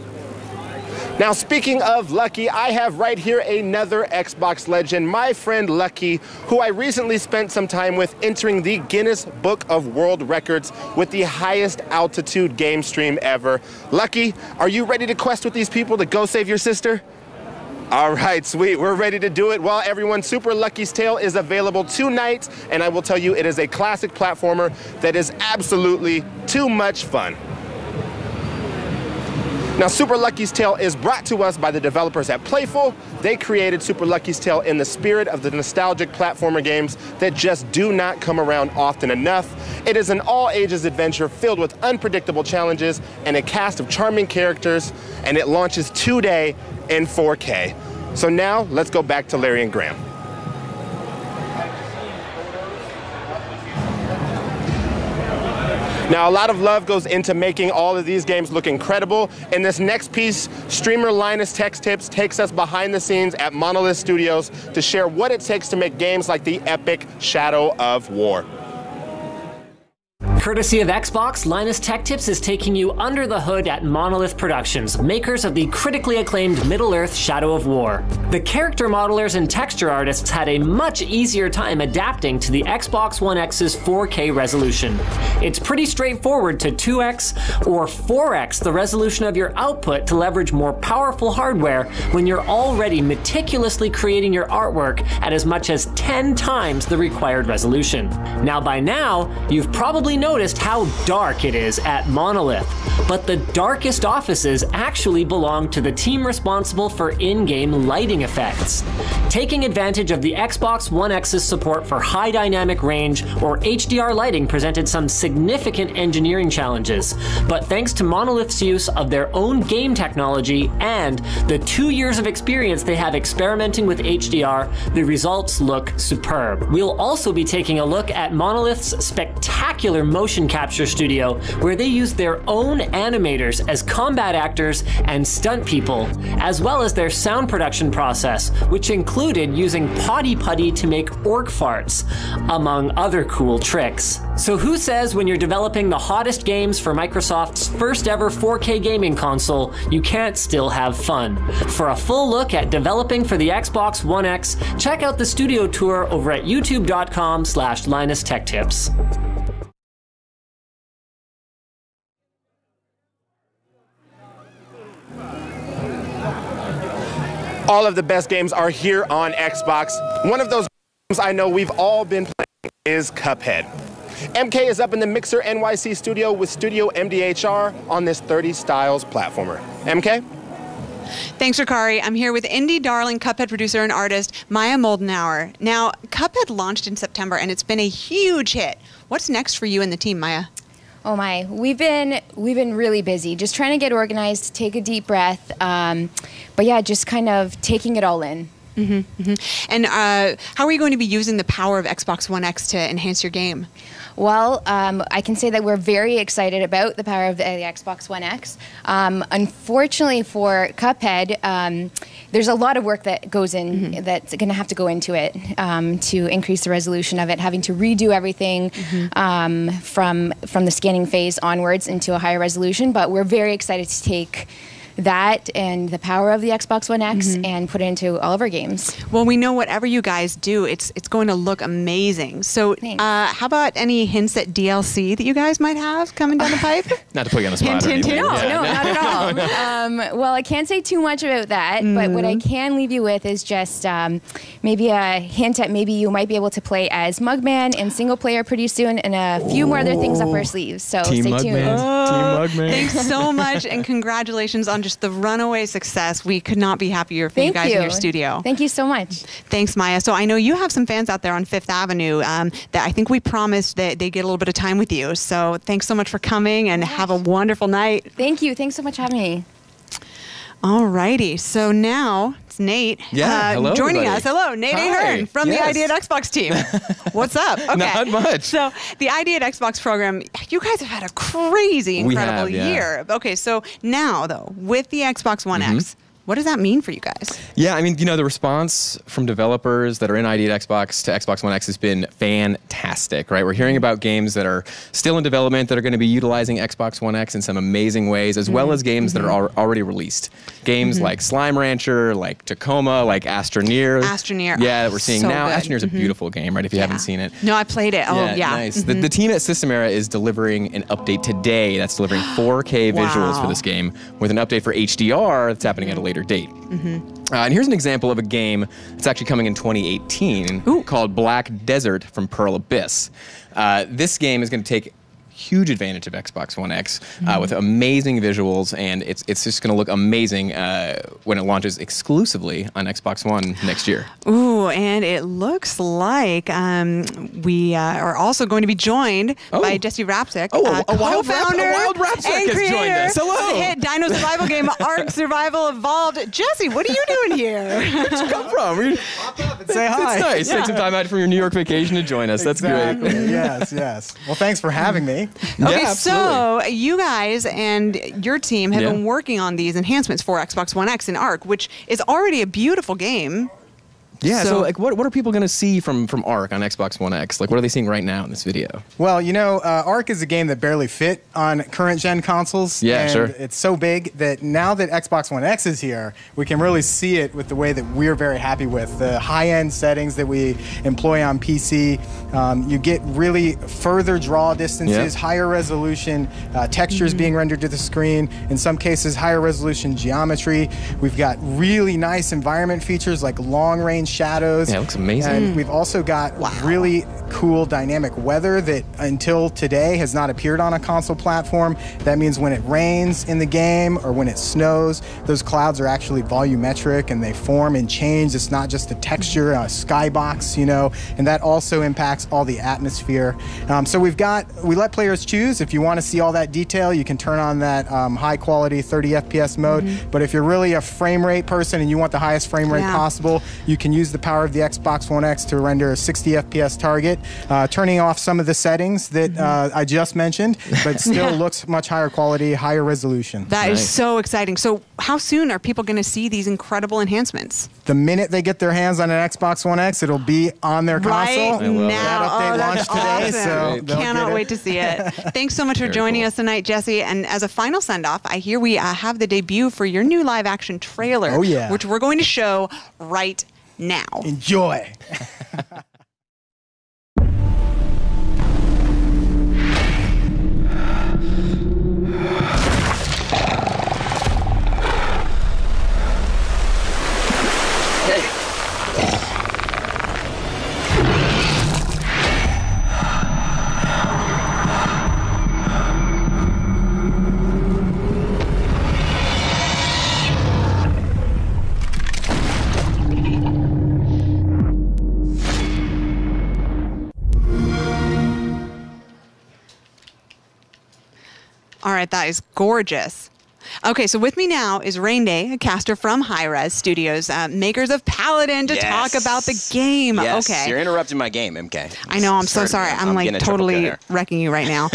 [SPEAKER 7] Now, speaking of lucky, I have right here another Xbox legend, my friend Lucky, who I recently spent some time with entering the Guinness Book of World Records with the highest altitude game stream ever. Lucky, are you ready to quest with these people to go save your sister? All right, sweet. We're ready to do it. Well, everyone, Super Lucky's Tale is available tonight, and I will tell you it is a classic platformer that is absolutely too much fun. Now, Super Lucky's Tale is brought to us by the developers at Playful. They created Super Lucky's Tale in the spirit of the nostalgic platformer games that just do not come around often enough. It is an all-ages adventure filled with unpredictable challenges and a cast of charming characters, and it launches today in 4K. So now, let's go back to Larry and Graham. Now, a lot of love goes into making all of these games look incredible. In this next piece, streamer Linus Tech Tips takes us behind the scenes at Monolith Studios to share what it takes to make games like the epic Shadow of War.
[SPEAKER 6] Courtesy of Xbox, Linus Tech Tips is taking you under the hood at Monolith Productions, makers of the critically acclaimed Middle-earth Shadow of War. The character modelers and texture artists had a much easier time adapting to the Xbox One X's 4K resolution. It's pretty straightforward to 2x or 4x the resolution of your output to leverage more powerful hardware when you're already meticulously creating your artwork at as much as 10 times the required resolution. Now by now, you've probably noticed how dark it is at Monolith, but the darkest offices actually belong to the team responsible for in-game lighting effects. Taking advantage of the Xbox One X's support for high dynamic range or HDR lighting presented some significant engineering challenges, but thanks to Monolith's use of their own game technology and the 2 years of experience they have experimenting with HDR, the results look superb. We'll also be taking a look at Monolith's spectacular motion capture studio, where they use their own animators as combat actors and stunt people, as well as their sound production process, which included using Potty Putty to make orc farts, among other cool tricks. So who says when you're developing the hottest games for Microsoft's first ever 4K gaming console, you can't still have fun? For a full look at developing for the Xbox One X, check out the studio tour over at youtube.com/Linus Tech Tips.
[SPEAKER 7] All of the best games are here on Xbox. One of those games I know we've all been playing is Cuphead. MK is up in the Mixer NYC studio with Studio MDHR on this 30 Styles platformer. MK?
[SPEAKER 3] Thanks, Ricari. I'm here with indie darling Cuphead producer and artist Maya Moldenauer. Now, Cuphead launched in September and it's been a huge hit. What's next for you and the team, Maya?
[SPEAKER 23] Oh my, we've been really busy, just trying to get organized, take a deep breath, but yeah, just kind of taking it all in.
[SPEAKER 3] And how are you going to be using the power of Xbox One X to enhance your game?
[SPEAKER 23] Well, I can say that we're very excited about the power of the Xbox One X. Unfortunately for Cuphead, there's a lot of work that goes in that's going to have to go into it to increase the resolution of it, having to redo everything from the scanning phase onwards into a higher resolution. But we're very excited to take that and the power of the Xbox One X and put it into all of our games.
[SPEAKER 3] Well, we know whatever you guys do, it's going to look amazing. So how about any hints at DLC that you guys might have coming down the pipe?
[SPEAKER 8] Not to put you on the spot.
[SPEAKER 23] Hint, hint,
[SPEAKER 8] or
[SPEAKER 23] hint.
[SPEAKER 8] anything.
[SPEAKER 23] No,
[SPEAKER 8] Yeah,
[SPEAKER 23] not at all. Well, I can't say too much about that, but what I can leave you with is just maybe a hint at maybe you might be able to play as Mugman in single player pretty soon, and a few more other things up our sleeves. So
[SPEAKER 8] Team
[SPEAKER 23] stay
[SPEAKER 8] Mugman.
[SPEAKER 23] tuned.
[SPEAKER 8] Team Mugman.
[SPEAKER 3] Thanks so much, and congratulations on just the runaway success. We could not be happier for you
[SPEAKER 23] Thank
[SPEAKER 3] guys in
[SPEAKER 23] you.
[SPEAKER 3] your studio.
[SPEAKER 23] Thank you so much.
[SPEAKER 3] Thanks, Maya. So I know you have some fans out there on Fifth Avenue that I think we promised that they get a little bit of time with you. So thanks so much for coming, and have a wonderful night.
[SPEAKER 23] Thank you. Thanks so much for having me.
[SPEAKER 3] All righty. So now it's Nate
[SPEAKER 8] hello,
[SPEAKER 3] joining
[SPEAKER 8] everybody.
[SPEAKER 3] us. Hello, Nate
[SPEAKER 8] Hi.
[SPEAKER 3] Ahern from the
[SPEAKER 8] Yes.
[SPEAKER 3] ID at Xbox team. What's up? Okay.
[SPEAKER 8] Not much.
[SPEAKER 3] So the ID at Xbox program, you guys have had a crazy,
[SPEAKER 8] We
[SPEAKER 3] incredible
[SPEAKER 8] have, yeah.
[SPEAKER 3] year. Okay, so now though, with the Xbox One X, what does that mean for you guys?
[SPEAKER 8] Yeah, I mean, the response from developers that are in ID at Xbox to Xbox One X has been fantastic, right? We're hearing about games that are still in development that are going to be utilizing Xbox One X in some amazing ways, as well as games that are already released. Games like Slime Rancher, like Tacoma, like Astroneer.
[SPEAKER 3] Astroneer.
[SPEAKER 8] Yeah, that we're seeing
[SPEAKER 3] So
[SPEAKER 8] now.
[SPEAKER 3] good.
[SPEAKER 8] Astroneer is a beautiful game, right? If you haven't seen it.
[SPEAKER 3] No, I played it. Oh, yeah.
[SPEAKER 8] Nice. The team at System Era is delivering an update today that's delivering 4K visuals
[SPEAKER 3] Wow.
[SPEAKER 8] for this game, with an update for HDR that's happening at a later date. And here's an example of a game that's actually coming in 2018 called Black Desert from Pearl Abyss. This game is going to take huge advantage of Xbox One X with amazing visuals, and it's just going to look amazing when it launches exclusively on Xbox One next year.
[SPEAKER 3] Ooh, and it looks like we are also going to be joined by Jesse Rapsick,
[SPEAKER 8] a wild
[SPEAKER 3] co-founder
[SPEAKER 8] a wild Rapsick
[SPEAKER 3] and
[SPEAKER 8] has
[SPEAKER 3] creator
[SPEAKER 8] joined us. Hello.
[SPEAKER 3] of the hit Dino survival game Ark Survival Evolved. Jesse, what are you doing here?
[SPEAKER 8] Where'd you come from?
[SPEAKER 9] Say hi.
[SPEAKER 8] It's nice.
[SPEAKER 9] Yeah.
[SPEAKER 8] Take some time out from your New York vacation to join us. That's great.
[SPEAKER 9] Yes. Well, thanks for having me.
[SPEAKER 3] Okay, so you guys and your team have been working on these enhancements for Xbox One X and Ark, which is already a beautiful game.
[SPEAKER 8] Yeah, so like, what are people going to see from Ark on Xbox One X? Like, what are they seeing right now in this video?
[SPEAKER 9] Well, Ark is a game that barely fit on current gen consoles.
[SPEAKER 8] Yeah,
[SPEAKER 9] and
[SPEAKER 8] sure.
[SPEAKER 9] It's so big that now that Xbox One X is here, we can really see it with the way that we're very happy with. The high-end settings that we employ on PC, you get really further draw distances, higher resolution, textures being rendered to the screen, in some cases higher resolution geometry. We've got really nice environment features like long-range shadows.
[SPEAKER 8] Yeah, it looks amazing.
[SPEAKER 9] And we've also got really cool dynamic weather that until today has not appeared on a console platform. That means when it rains in the game or when it snows, those clouds are actually volumetric and they form and change. It's not just a texture, a skybox, and that also impacts all the atmosphere. So we let players choose. If you want to see all that detail, you can turn on that high quality 30 FPS mode. But if you're really a frame rate person and you want the highest frame rate possible, you can use the power of the Xbox One X to render a 60 FPS target, turning off some of the settings that I just mentioned, but still looks much higher quality, higher resolution.
[SPEAKER 3] That is so exciting. So how soon are people going to see these incredible enhancements?
[SPEAKER 9] The minute they get their hands on an Xbox One X, it'll be on their console.
[SPEAKER 3] Right now.
[SPEAKER 9] That update launched today,
[SPEAKER 3] awesome.
[SPEAKER 9] so
[SPEAKER 3] Cannot wait to see it. Thanks so much for joining us tonight, Jesse. And as a final send-off, I hear we have the debut for your new live-action trailer, which we're going to show right now.
[SPEAKER 9] Enjoy.
[SPEAKER 3] All right, that is gorgeous. Okay, so with me now is Rain Day, a caster from Hi-Res Studios, makers of Paladin, to talk about the game.
[SPEAKER 10] Yes,
[SPEAKER 3] Okay.
[SPEAKER 10] you're interrupting my game, MK.
[SPEAKER 3] I know, I'm so sorry. I'm like
[SPEAKER 10] getting a triple
[SPEAKER 3] totally
[SPEAKER 10] kill here.
[SPEAKER 3] wrecking you right now.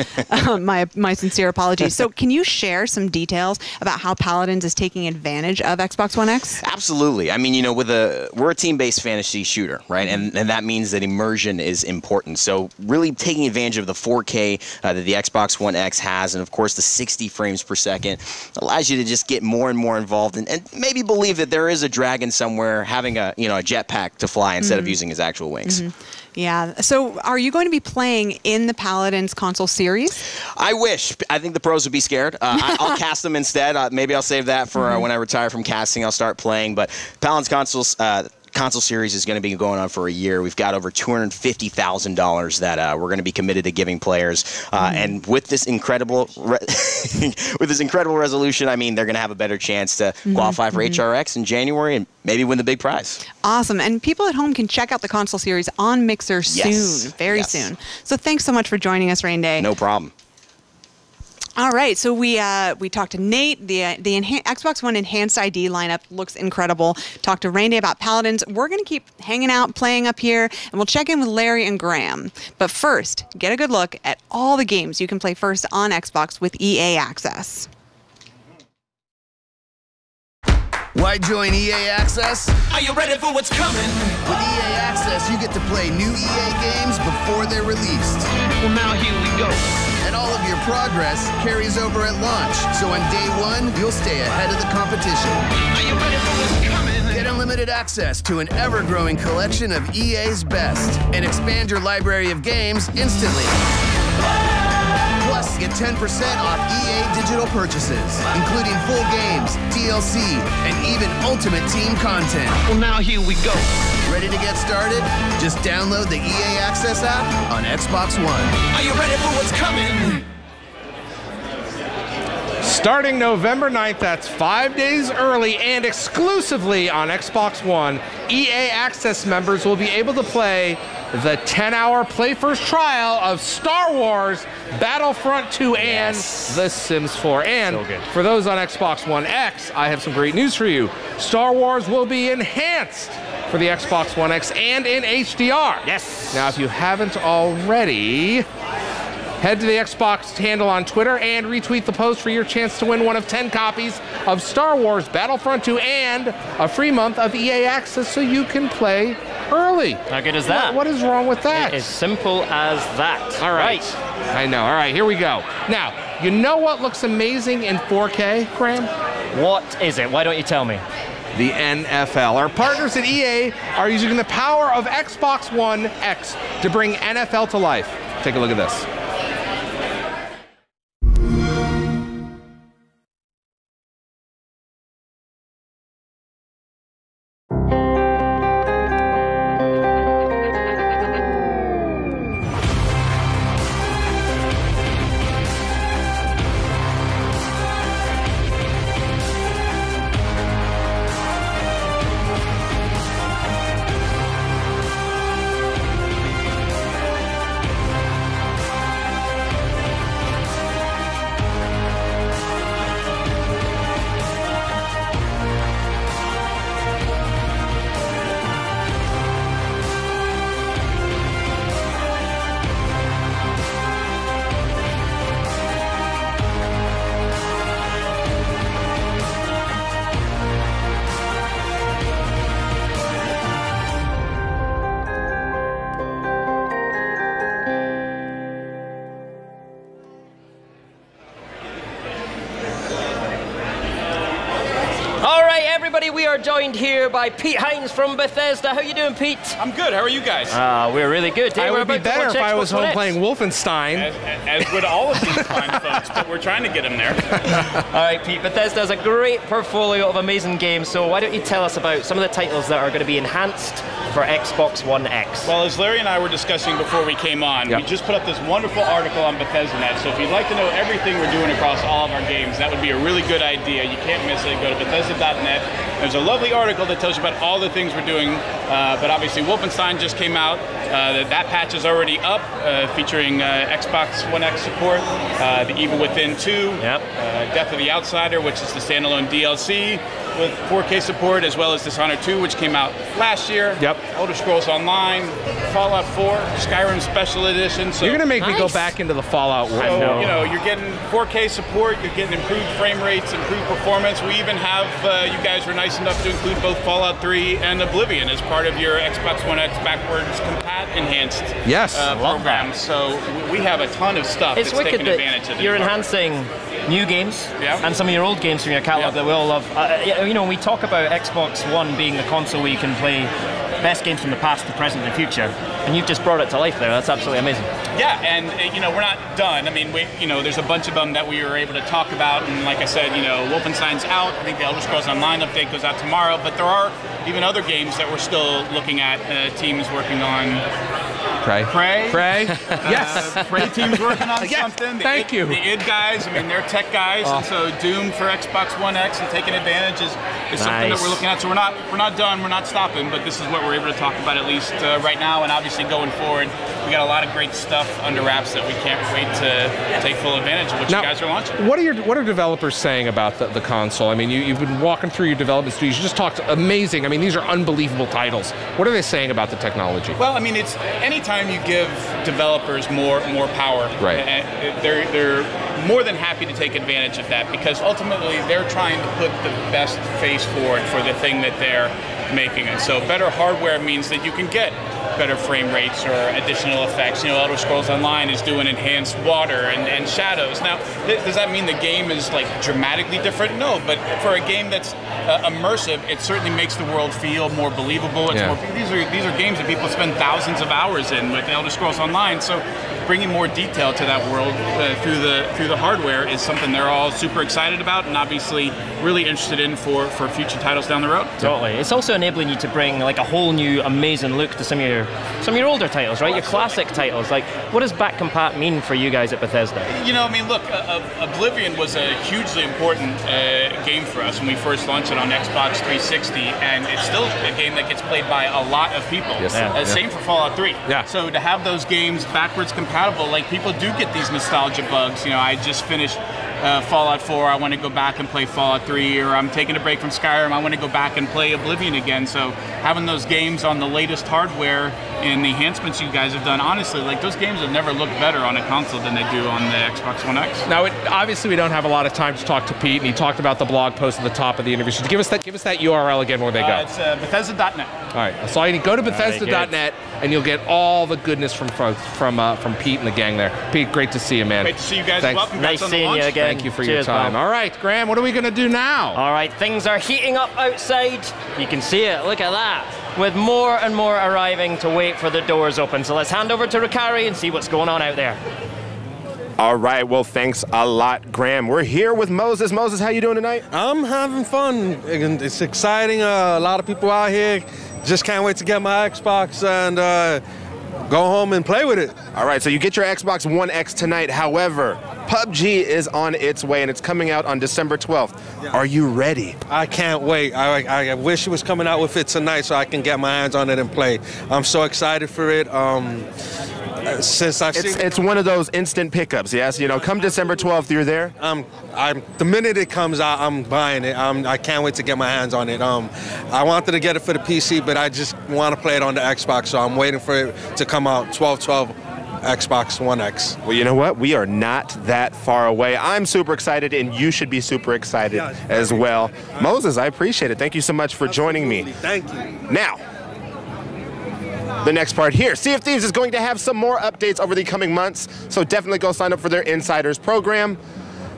[SPEAKER 3] My sincere apologies. So can you share some details about how Paladins is taking advantage of Xbox One X?
[SPEAKER 10] Absolutely. I mean, we're a team-based fantasy shooter, right? And that means that immersion is important. So really taking advantage of the 4K that the Xbox One X has, and of course the 60 frames per second, allows allows you to just get more and more involved and maybe believe that there is a dragon somewhere having a jetpack to fly instead of using his actual wings.
[SPEAKER 3] Yeah. So are you going to be playing in the Paladins console series?
[SPEAKER 10] I wish. I think the pros would be scared. I'll cast them instead. Maybe I'll save that for when I retire from casting. I'll start playing. But Paladins console series is going to be going on for a year. We've got over $250,000 that we're going to be committed to giving players. And with this incredible resolution, I mean, they're going to have a better chance to qualify for HRX in January and maybe win the big prize.
[SPEAKER 3] Awesome. And people at home can check out the console series on Mixer soon, very soon. So thanks so much for joining us, Rain Day.
[SPEAKER 10] No problem.
[SPEAKER 3] All right, so we talked to Nate. The Xbox One Enhanced ID lineup looks incredible. Talked to Rain Day about Paladins. We're going to keep hanging out, playing up here, and we'll check in with Larry and Graham. But first, get a good look at all the games you can play first on Xbox with EA Access.
[SPEAKER 5] Why join EA Access?
[SPEAKER 11] Are you ready for what's coming?
[SPEAKER 5] With EA Access, you get to play new EA games before they're released.
[SPEAKER 11] Well, now here we go.
[SPEAKER 5] And all of your progress carries over at launch, so on day one, you'll stay ahead of the competition.
[SPEAKER 11] Are you ready for what's coming?
[SPEAKER 5] Get unlimited access to an ever-growing collection of EA's best, and expand your library of games instantly. Plus, get 10% off EA digital purchases, including full games, DLC, and even Ultimate Team content.
[SPEAKER 11] Well, now here we go.
[SPEAKER 5] Ready to get started? Just download the EA Access app on Xbox One.
[SPEAKER 11] Are you ready for what's coming?
[SPEAKER 1] Starting November 9th, that's 5 days early and exclusively on Xbox One, EA Access members will be able to play the 10-hour Play First trial of Star Wars, Battlefront 2, and The Sims 4. And for those on Xbox One X, I have some great news for you. Star Wars will be enhanced for the Xbox One X and in HDR.
[SPEAKER 2] Yes.
[SPEAKER 1] Now, if you haven't already, head to the Xbox handle on Twitter and retweet the post for your chance to win one of 10 copies of Star Wars Battlefront 2 and a free month of EA Access so you can play early.
[SPEAKER 2] How good is that?
[SPEAKER 1] What is wrong with that?
[SPEAKER 2] It is simple as that.
[SPEAKER 1] All right. I know. All right, here we go. Now, you know what looks amazing in 4K, Graham?
[SPEAKER 2] What is it? Why don't you tell me?
[SPEAKER 1] The NFL. Our partners at EA are using the power of Xbox One X to bring NFL to life. Take a look at this.
[SPEAKER 2] We are joined here by Pete Hines from Bethesda. How you doing, Pete?
[SPEAKER 12] I'm good. How are you guys?
[SPEAKER 2] We're really good.
[SPEAKER 1] I would be better if I was home playing Wolfenstein.
[SPEAKER 12] As would all of these fine folks, but we're trying to get them there.
[SPEAKER 2] All right, Pete. Bethesda has a great portfolio of amazing games, so why don't you tell us about some of the titles that are going to be enhanced for Xbox One X?
[SPEAKER 12] Well, as Larry and I were discussing before we came on, we just put up this wonderful article on Bethesda.net, so if you'd like to know everything we're doing across all of our games, that would be a really good idea. You can't miss it. Go to Bethesda.net. There's a lovely article that tells you about all the things we're doing, but obviously Wolfenstein just came out. That patch is already up, featuring Xbox One X support, The Evil Within 2, Death of the Outsider, which is the standalone DLC, with 4K support, as well as Dishonored 2, which came out last year.
[SPEAKER 1] Yep.
[SPEAKER 12] Elder Scrolls Online, Fallout 4, Skyrim Special Edition. So
[SPEAKER 1] you're gonna make me go back into the Fallout world.
[SPEAKER 12] So, you know, you're getting 4K support, you're getting improved frame rates, improved performance. We even have, you guys were nice enough to include both Fallout 3 and Oblivion as part of your Xbox One X backwards compat enhanced program. So we have a ton of stuff
[SPEAKER 2] It's
[SPEAKER 12] that's
[SPEAKER 2] wicked
[SPEAKER 12] taking
[SPEAKER 2] that
[SPEAKER 12] advantage of the
[SPEAKER 2] you're
[SPEAKER 12] environment.
[SPEAKER 2] enhancing new games and some of your old games from your catalog that we all love. You know, we talk about Xbox One being the console where you can play best games from the past, the present, and the future, and you've just brought it to life there. That's absolutely amazing.
[SPEAKER 12] Yeah, and you know, we're not done. I mean, there's a bunch of them that we were able to talk about, and like I said, you know, Wolfenstein's out. I think the Elder Scrolls Online update goes out tomorrow, but there are even other games that we're still looking at. Teams working on.
[SPEAKER 8] Prey.
[SPEAKER 12] Yes. Prey team's working on something.
[SPEAKER 1] Thank you.
[SPEAKER 12] The id guys, I mean, they're tech guys, and so Doom for Xbox One X and taking advantage is something that we're looking at. So we're not done, we're not stopping, but this is what we're able to talk about at least right now, and obviously going forward, we got a lot of great stuff under wraps that we can't wait to take full advantage of what you guys are launching.
[SPEAKER 1] What are developers saying about the console? I mean, you've been walking through your development studios. You just talked amazing. I mean, these are unbelievable titles. What are they saying about the technology?
[SPEAKER 12] Well, I mean, it's anytime you give developers more power, they're more than happy to take advantage of that, because ultimately they're trying to put the best face forward for the thing that they're making. And so better hardware means that you can get better frame rates or additional effects. You know, Elder Scrolls Online is doing enhanced water and shadows. Now, does that mean the game is like dramatically different? No, but for a game that's immersive, it certainly makes the world feel more believable. It's more, these are games that people spend thousands of hours in with Elder Scrolls Online. So bringing more detail to that world through the hardware is something they're all super excited about, and obviously really interested in for future titles down the road.
[SPEAKER 2] Totally. It's also enabling you to bring like a whole new amazing look to some of your older titles, right? Your classic titles. Like, what does back compat mean for you guys at Bethesda?
[SPEAKER 12] You know, I mean, look, Oblivion was a hugely important game for us when we first launched it on Xbox 360, and it's still a game that gets played by a lot of people. Same for Fallout 3. So to have those games backwards compatible, like, people do get these nostalgia bugs. You know, I just finished Fallout 4, I want to go back and play Fallout 3, or I'm taking a break from Skyrim, I want to go back and play Oblivion again. So having those games on the latest hardware and the enhancements you guys have done, honestly, like, those games have never looked better on a console than they do on the Xbox One X.
[SPEAKER 1] Now, obviously we don't have a lot of time to talk to Pete, and he talked about the blog post at the top of the interview. So give us that URL again where they go.
[SPEAKER 12] It's Bethesda.net.
[SPEAKER 1] All right, so all you need, go to Bethesda.net, and you'll get all the goodness from Pete and the gang there. Pete, great to see you, man.
[SPEAKER 12] Great to see you guys.
[SPEAKER 1] Thanks.
[SPEAKER 12] Welcome.
[SPEAKER 2] Nice seeing you again.
[SPEAKER 1] Thank you for
[SPEAKER 2] Cheers,
[SPEAKER 1] your time.
[SPEAKER 2] Bob.
[SPEAKER 1] All right, Graham, what are we going to do now?
[SPEAKER 2] All right, things are heating up outside. You can see it. Look at that. With more and more arriving to wait for the doors open. So let's hand over to Ricari and see what's going on out there.
[SPEAKER 7] All right, well, thanks a lot, Graham. We're here with Moses. Moses, how you doing tonight?
[SPEAKER 14] I'm having fun. It's exciting. A lot of people out here. Just can't wait to get my Xbox and go home and play with it.
[SPEAKER 7] All right, so you get your Xbox One X tonight. However, PUBG is on its way, and it's coming out on December 12th. Are you ready?
[SPEAKER 14] I can't wait. I wish it was coming out with it tonight so I can get my hands on it and play. I'm so excited for it. Since I've seen
[SPEAKER 7] it's one of those instant pickups, yes? You know, come December 12th, you're there?
[SPEAKER 14] The minute it comes out, I'm buying it. I can't wait to get my hands on it. I wanted to get it for the PC, but I just want to play it on the Xbox, so I'm waiting for it to come out 12/12 Xbox One X.
[SPEAKER 7] Well, you know what? We are not that far away. I'm super excited, and you should be super excited as well. Moses, I appreciate it. Thank you so much for joining me.
[SPEAKER 14] Thank you.
[SPEAKER 7] Now, the next part here. Sea of Thieves is going to have some more updates over the coming months, so definitely go sign up for their Insiders program.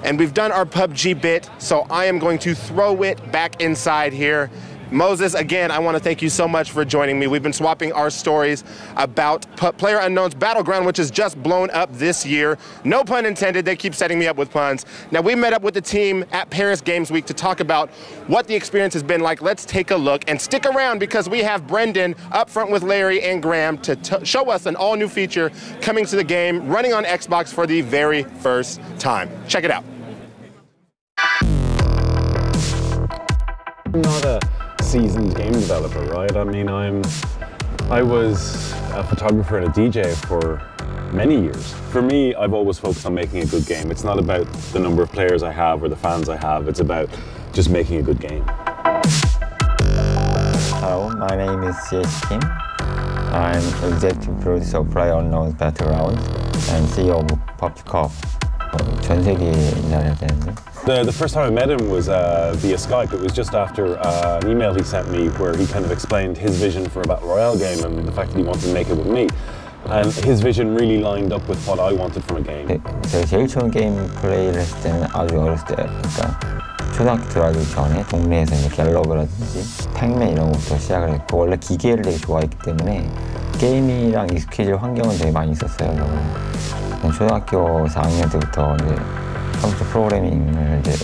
[SPEAKER 7] And we've done our PUBG bit, so I am going to throw it back inside here. Moses, again, I want to thank you so much for joining me. We've been swapping our stories about PlayerUnknown's Battleground, which has just blown up this year. No pun intended. They keep setting me up with puns. Now, we met up with the team at Paris Games Week to talk about what the experience has been like. Let's take a look and stick around because we have Brendan up front with Larry and Graham to show us an all-new feature coming to the game, running on Xbox for the very first time. Check it out.
[SPEAKER 15] Not a seasoned game developer, right? I mean, I was a photographer and a DJ for many years. For me, I've always focused on making a good game. It's not about the number of players I have or the fans I have. It's about just making a good game.
[SPEAKER 13] Hello, my name is CH Kim. I'm executive producer of PlayerUnknown's Battlegrounds and CEO of PUBG Corp. 전 세계에 인사를 해야 되는데.
[SPEAKER 15] The first time I met him was via Skype. It was just after an email he sent me where he kind of explained his vision for a Battle Royale game and the fact that he wanted to make it with me. And his vision really lined up with what I wanted from a game.
[SPEAKER 13] 제가 제일 처음 게임 플레이를 했을 때는 아주 어렸을 때, 그러니까 초등학교 들어가기 전에 동네에서 이제 갤러그라든지 팩맨 이런 것부터 시작을 했고 원래 기계를 되게 좋아했기 때문에 게임이랑 익숙해질 환경은 되게 많이 있었어요. 그래서 초등학교 4학년 때부터 이제 컴퓨터 프로그래밍을 이제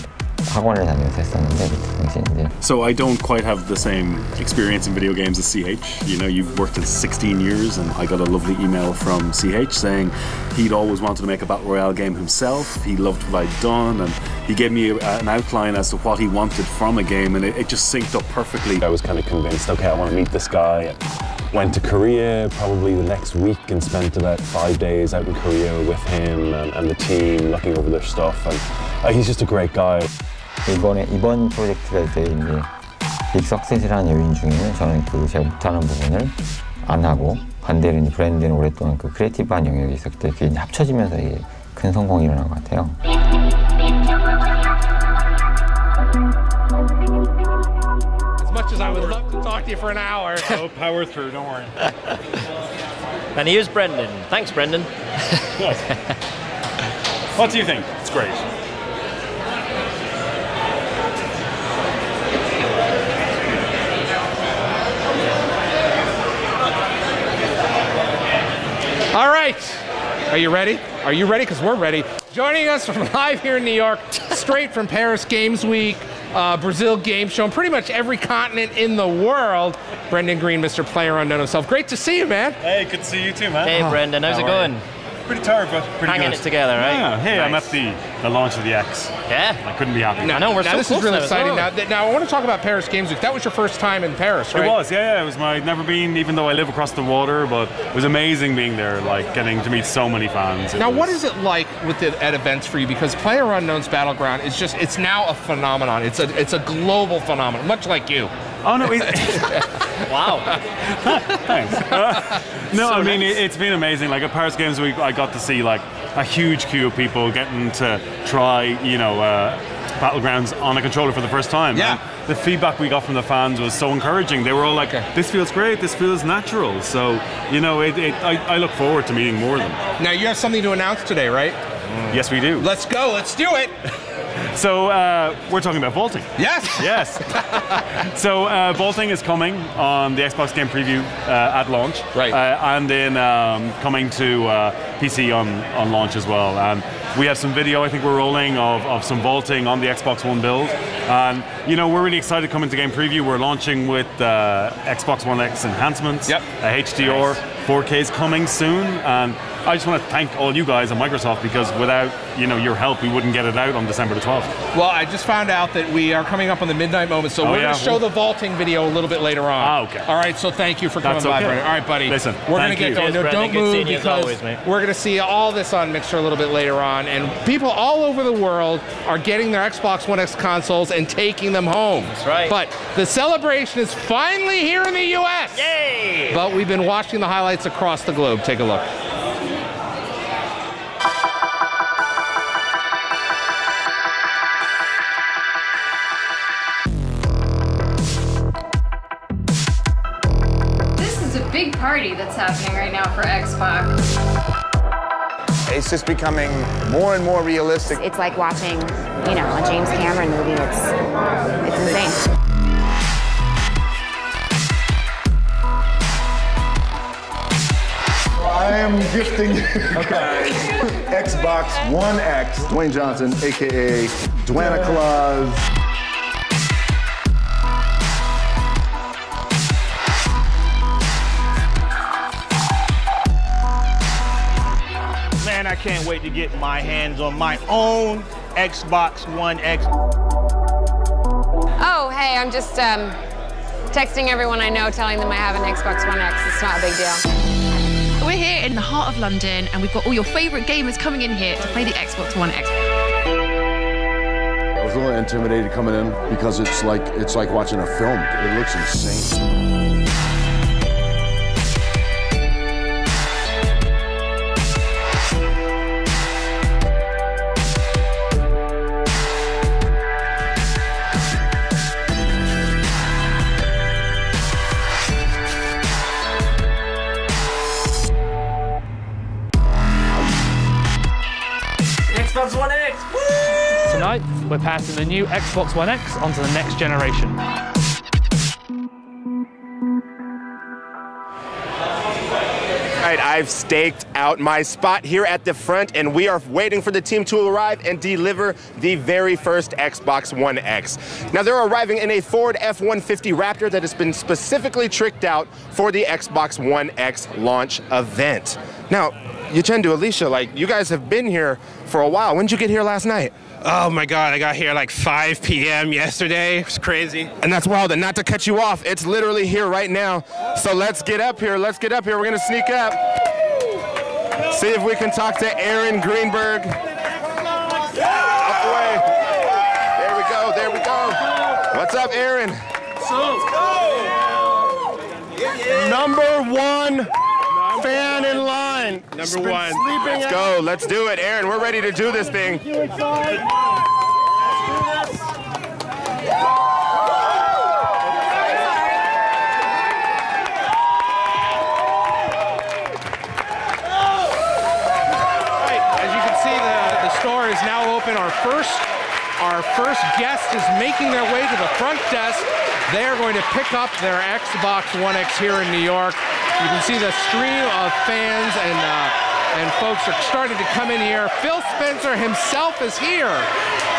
[SPEAKER 13] 학원을 다니면서 했었는데 그때 당시에 이제.
[SPEAKER 16] So I don't quite have the same experience in video games as CH. You know, you've worked in 16 years, and I got a lovely email from CH saying he'd always wanted to make a Battle Royale game himself. He loved what I'd done, and he gave me an outline as to what he wanted from a game, and it just synced up perfectly.
[SPEAKER 15] I was kind of convinced, okay, I want to meet this guy. Went to Korea probably the next week and spent about 5 days out in Korea with him and the team looking over their stuff, and he's just a great guy.
[SPEAKER 13] 이번 프로젝트가 이제 빅 석셋이라는 요인 중에는 저는 그 제가 못하는 부분을 안 하고 반대로 이제 브랜드는 오랫동안 그 크리에이티브한 영역이 있었기 때문에 그게 이제 합쳐지면서 이게 큰 성공이 일어난 것 같아요.
[SPEAKER 1] As much as I would love to talk to you for an hour.
[SPEAKER 18] So power through, don't worry.
[SPEAKER 2] And here's Brendan. Thanks, Brendan.
[SPEAKER 18] What do you think? It's great.
[SPEAKER 1] All right. Are you ready? Are you ready? Because we're ready. Joining us from live here in New York, straight from Paris Games Week, Brazil Game Show, and pretty much every continent in the world, Brendan Greene, Mr. PlayerUnknown himself. Great to see you, man.
[SPEAKER 18] Hey, good to see you too, man.
[SPEAKER 2] Hey, Brendan. How's it going?
[SPEAKER 18] Pretty tired, but pretty
[SPEAKER 2] Hanging
[SPEAKER 18] good.
[SPEAKER 2] it together, right?
[SPEAKER 18] Yeah. Hey,
[SPEAKER 2] nice.
[SPEAKER 18] I'm at the launch of the X.
[SPEAKER 2] Yeah.
[SPEAKER 18] I couldn't be happy.
[SPEAKER 1] Now,
[SPEAKER 2] I know, we're so
[SPEAKER 1] this
[SPEAKER 2] close
[SPEAKER 1] is really
[SPEAKER 2] now as
[SPEAKER 1] exciting.
[SPEAKER 2] well.
[SPEAKER 1] Now, I want to talk about Paris Games Week. That was your first time in Paris, right?
[SPEAKER 18] It was, yeah. It was I'd never been, even though I live across the water, but it was amazing being there, like getting to meet so many fans.
[SPEAKER 1] Now, what is it like at events for you? Because PlayerUnknown's Battleground is just, it's now a phenomenon. It's a global phenomenon, much like you.
[SPEAKER 18] Oh, no.
[SPEAKER 2] Wow.
[SPEAKER 18] Thanks. No, so I mean, it's been amazing. Like at Paris Games Week, I got to see like a huge queue of people getting to try, you know, Battlegrounds on a controller for the first time.
[SPEAKER 1] Yeah.
[SPEAKER 18] And the feedback we got from the fans was so encouraging. They were all like, this feels great, this feels natural. So, you know, I look forward to meeting more of them.
[SPEAKER 1] Now, you have something to announce today, right?
[SPEAKER 18] Yes, we do.
[SPEAKER 1] Let's go. Let's do it.
[SPEAKER 18] So we're talking about vaulting.
[SPEAKER 1] Yes.
[SPEAKER 18] Yes. So vaulting is coming on the Xbox Game Preview at launch.
[SPEAKER 1] Right.
[SPEAKER 18] And then coming to PC on launch as well. And we have some video I think we're rolling of some vaulting on the Xbox One build. And you know, we're really excited coming to Game Preview. We're launching with Xbox One X enhancements.
[SPEAKER 1] Yep.
[SPEAKER 18] HDR, 4K is coming soon. And I just want to thank all you guys at Microsoft because without, you know, your help, we wouldn't get it out on December the 12th.
[SPEAKER 1] Well, I just found out that we are coming up on the midnight moment, so we're going to show the vaulting video a little bit later on.
[SPEAKER 18] Ah, okay.
[SPEAKER 1] All right, so thank you for coming by, Brendan. All right, buddy.
[SPEAKER 18] Listen,
[SPEAKER 1] we're going to get going. No, don't move
[SPEAKER 2] because always,
[SPEAKER 1] we're going to see all this on Mixer a little bit later on, and people all over the world are getting their Xbox One X consoles and taking them home.
[SPEAKER 2] That's right.
[SPEAKER 1] But the celebration is finally here in the U.S.
[SPEAKER 2] Yay!
[SPEAKER 1] But we've been watching the highlights across the globe. Take a look.
[SPEAKER 17] Big party that's happening right now for Xbox.
[SPEAKER 24] It's just becoming more and more realistic.
[SPEAKER 25] It's like watching, you know, a James Cameron movie. It's insane.
[SPEAKER 26] I am gifting Xbox One X, Dwayne Johnson, aka Dwana Claus.
[SPEAKER 27] Man, I can't wait to get my hands on my own Xbox One X.
[SPEAKER 28] Oh, hey, I'm just texting everyone I know, telling them I have an Xbox One X. It's not a big deal.
[SPEAKER 29] We're here in the heart of London, and we've got all your favorite gamers coming in here to play the Xbox One X.
[SPEAKER 26] I was was a little intimidated coming in because it's like watching a film. It looks insane.
[SPEAKER 4] Xbox One X! Woo! Tonight, we're passing the new Xbox One X onto the next generation.
[SPEAKER 7] All right, I've staked out my spot here at the front, and we are waiting for the team to arrive and deliver the very first Xbox One X. Now, they're arriving in a Ford F-150 Raptor that has been specifically tricked out for the Xbox One X launch event. Now, Uchendu, Alicia, like, you guys have been here for a while. When did you get here last night?
[SPEAKER 6] Oh my God, I got here like 5 p.m. yesterday. It was crazy.
[SPEAKER 7] And that's wild. And not to cut you off, it's literally here right now. So let's get up here. Let's get up here. We're going to sneak up. See if we can talk to Aaron Greenberg. Up away. There we go. There we go. What's up, Aaron? Number one fan in line.
[SPEAKER 6] Number one.
[SPEAKER 7] Let's go. Let's do it. Aaron, we're ready to do this thing.
[SPEAKER 1] Store is now open. Our first guest is making their way to the front desk. They are going to pick up their Xbox One X here in New York. You can see the stream of fans and folks are starting to come in here. Phil Spencer himself is here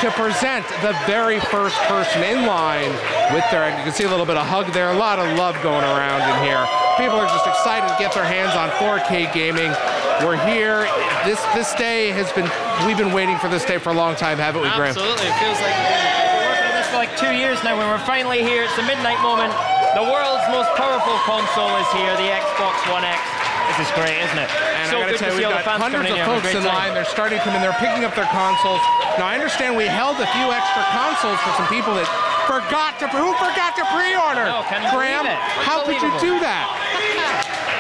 [SPEAKER 1] to present the very first person in line with their, you can see a little bit of hug there, a lot of love going around in here. People are just excited to get their hands on 4K gaming. We're here. This day has been, we've been waiting for this day for a long time, haven't we, Graham?
[SPEAKER 2] Absolutely. It feels like we've been working on this for like 2 years now. When we're finally here, it's the midnight moment. The world's most powerful console is here, the Xbox One X. This is great, isn't it?
[SPEAKER 1] And
[SPEAKER 2] so
[SPEAKER 1] I gotta tell you, we've got hundreds of folks in line. They're starting to come in. They're picking up their consoles. Now, I understand we held a few extra consoles for some people that forgot to pre-order.
[SPEAKER 2] No, can you
[SPEAKER 1] Graham,
[SPEAKER 2] believe it?
[SPEAKER 1] how could you do that?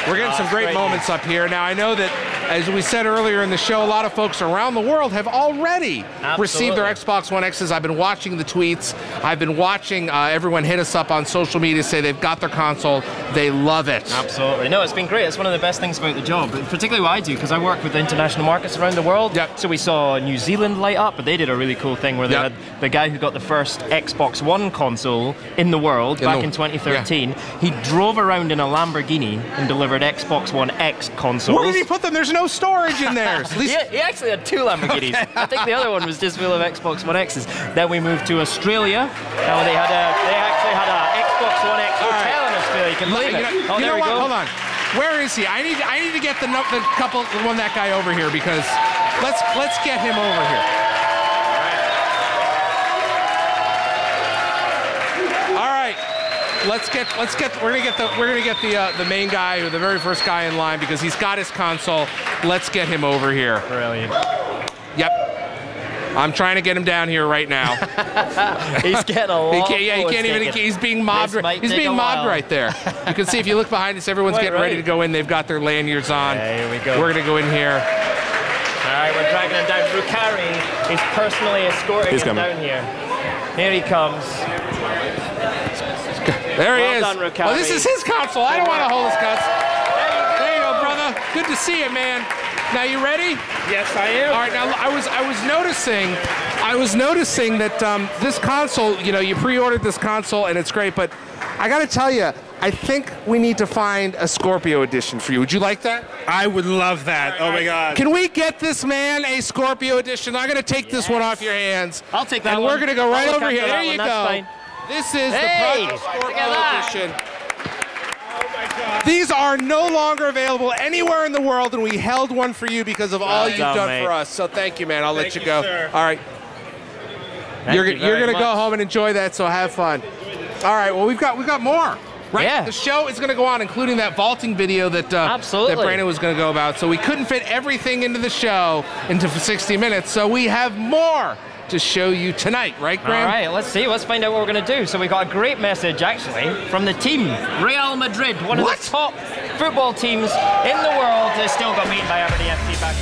[SPEAKER 1] We're getting some great moments up here. Now, I know that, as we said earlier in the show, a lot of folks around the world have already received their Xbox One X's. I've been watching the tweets. I've been watching everyone hit us up on social media, say they've got their console. They love it.
[SPEAKER 2] Absolutely. No, it's been great. It's one of the best things about the job, particularly what I do, because I work with international markets around the world.
[SPEAKER 1] Yep.
[SPEAKER 2] So we saw New Zealand light up, but they did a really cool thing where they had the guy who got the first Xbox One console in the world back in 2013. Yeah. He drove around in a Lamborghini and delivered Xbox One X consoles.
[SPEAKER 1] Where did he put them? There's no storage in there. At least
[SPEAKER 2] he actually had 2 Lamborghinis. Okay. I think the other one was just full of Xbox One X's. Then we moved to Australia. Now they actually had a Xbox One X hotel in Australia. You can believe it.
[SPEAKER 1] You know what? Hold on. Where is he? I need to get the that guy over here, because let's get him over here. All right. We're gonna get the main guy, or the very first guy in line, because he's got his console. Let's get him over here.
[SPEAKER 2] Brilliant.
[SPEAKER 1] Yep. I'm trying to get him down here right now.
[SPEAKER 2] He's getting a lot.
[SPEAKER 1] He can't even. He's being mobbed. He's being mobbed right there. You can see if you look behind us, everyone's getting ready to go in. They've got their lanyards on.
[SPEAKER 2] Here we go.
[SPEAKER 1] We're gonna go in here.
[SPEAKER 2] All right, we're dragging him down. Rukari is personally escorting him down here. Here he comes.
[SPEAKER 1] There he is.
[SPEAKER 2] Done, Rukari.
[SPEAKER 1] Oh, this is his console. I don't want to hold his console. There you go, brother. Good to see you, man. Now, you ready?
[SPEAKER 6] Yes, I am.
[SPEAKER 1] All right. Now, I was noticing that this console, you know, you pre-ordered this console and it's great, but I got to tell you, I think we need to find a Scorpio edition for you. Would you like that?
[SPEAKER 6] I would love that. Oh my God.
[SPEAKER 1] Can we get this man a Scorpio edition? I'm going to take this one off your hands.
[SPEAKER 2] I'll take that
[SPEAKER 1] and
[SPEAKER 2] one.
[SPEAKER 1] we're going to go right over here. There
[SPEAKER 2] one.
[SPEAKER 1] you
[SPEAKER 2] That's
[SPEAKER 1] go.
[SPEAKER 2] fine.
[SPEAKER 1] This is the Project Scorpio edition.
[SPEAKER 6] Oh my God.
[SPEAKER 1] These are no longer available anywhere in the world, and we held one for you because of all you've done
[SPEAKER 2] mate.
[SPEAKER 1] for us. So thank you, man. I'll let you go.
[SPEAKER 6] Sir.
[SPEAKER 1] All right. You're going to go home and enjoy that, so have fun. All right. Well, we've got more. Right?
[SPEAKER 2] Yeah.
[SPEAKER 1] The show is going to go on, including that vaulting video that that Brandon was going to go about. So we couldn't fit everything into the show into 60 minutes. So we have more to show you tonight, right, Graham?
[SPEAKER 2] All right, let's see. Let's find out what we're going to do. So we got a great message, actually, from the team. Real Madrid, one of the top football teams in the world, has still got beaten by Aberdeen FC back.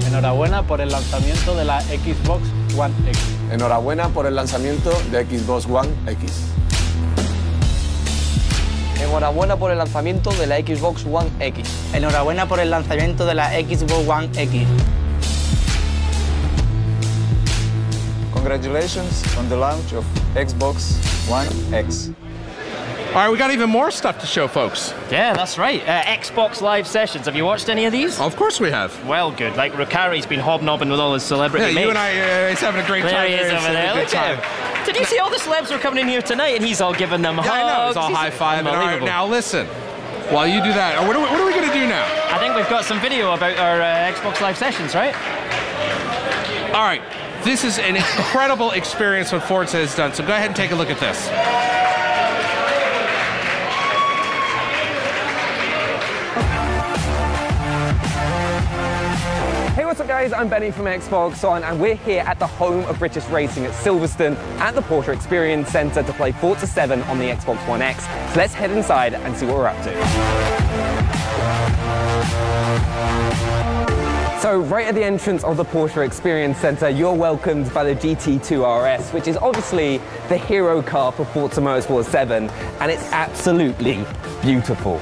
[SPEAKER 3] Enhorabuena por el lanzamiento de la Xbox One X.
[SPEAKER 9] Enhorabuena por el lanzamiento de Xbox One X.
[SPEAKER 10] Enhorabuena por el lanzamiento de la Xbox One X.
[SPEAKER 3] Enhorabuena por el lanzamiento de la Xbox One X.
[SPEAKER 9] Congratulations on the launch of Xbox One X.
[SPEAKER 1] All right, we got even more stuff to show folks.
[SPEAKER 2] Yeah, that's right. Xbox Live sessions. Have you watched any of these?
[SPEAKER 1] Of course we have.
[SPEAKER 2] Well, good. Like, Ricari's been hobnobbing with all his celebrity mates.
[SPEAKER 1] You and I, he's having a great time.
[SPEAKER 2] There he is over there. Look at him. Did you see all the celebs were coming in here tonight and he's all giving them hugs?
[SPEAKER 1] I know. He's all high-fiving. All right, now listen. While you do that, what are we going to do now?
[SPEAKER 2] I think we've got some video about our Xbox Live sessions, right?
[SPEAKER 1] All right. This is an incredible experience what Forza has done, so go ahead and take a look at this.
[SPEAKER 19] Hey, what's up guys? I'm Benny from Xbox On, and we're here at the home of British racing at Silverstone at the Porsche Experience Centre to play Forza 7 on the Xbox One X. So let's head inside and see what we're up to. So right at the entrance of the Porsche Experience Centre, you're welcomed by the GT2 RS, which is obviously the hero car for Forza Motorsport 7, and it's absolutely beautiful.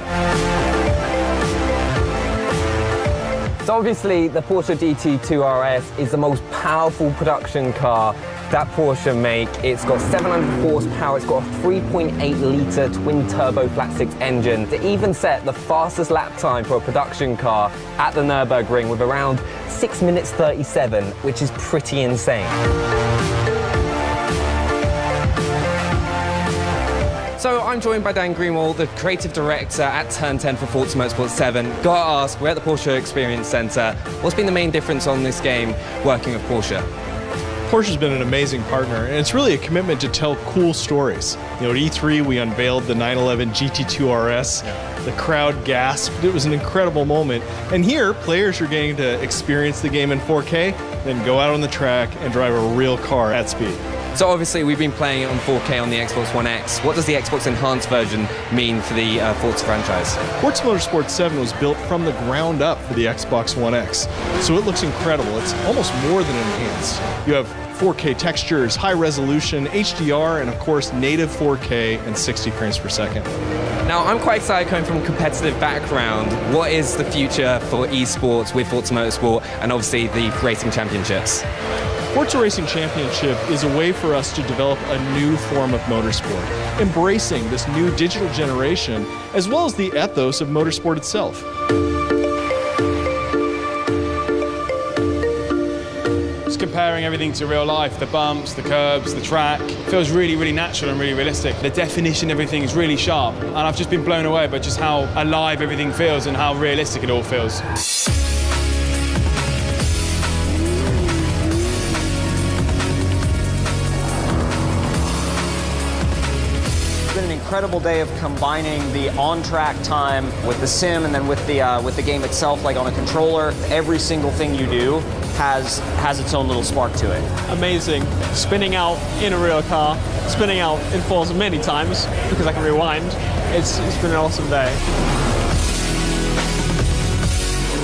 [SPEAKER 19] So obviously the Porsche GT2 RS is the most powerful production car that Porsche make. It's got 700 horsepower, it's got a 3.8 litre twin turbo flat six engine to even set the fastest lap time for a production car at the Nürburgring with around 6 minutes 37, which is pretty insane. So I'm joined by Dan Greenwald, the creative director at Turn 10 for Forza Motorsport 7. Gotta ask, we're at the Porsche Experience Centre. What's been the main difference on this game working with Porsche?
[SPEAKER 20] Porsche's been an amazing partner, and it's really a commitment to tell cool stories. You know, at E3 we unveiled the 911 GT2 RS. The crowd gasped. It was an incredible moment. And here, players are getting to experience the game in 4K, then go out on the track and drive a real car at speed.
[SPEAKER 19] So obviously we've been playing it on 4K on the Xbox One X. What does the Xbox Enhanced version mean for the Forza franchise?
[SPEAKER 20] Forza Motorsport 7 was built from the ground up for the Xbox One X, so it looks incredible. It's almost more than enhanced. You have 4K textures, high resolution, HDR, and of course native 4K and 60 frames per second.
[SPEAKER 19] Now I'm quite excited coming from a competitive background. What is the future for esports with Forza Motorsport and obviously the racing championships?
[SPEAKER 20] Forza Racing Championship is a way for us to develop a new form of motorsport, embracing this new digital generation, as well as the ethos of motorsport itself.
[SPEAKER 21] Just comparing everything to real life, the bumps, the curbs, the track, it feels really, really natural and really realistic. The definition, everything is really sharp, and I've just been blown away by just how alive everything feels and how realistic it all feels.
[SPEAKER 2] Incredible day of combining the on-track time with the sim and then with the game itself, like on a controller. Every single thing you do has its own little spark to it.
[SPEAKER 3] Amazing. Spinning out in a real car, spinning out in Forza many times because I can rewind. It's been an awesome day.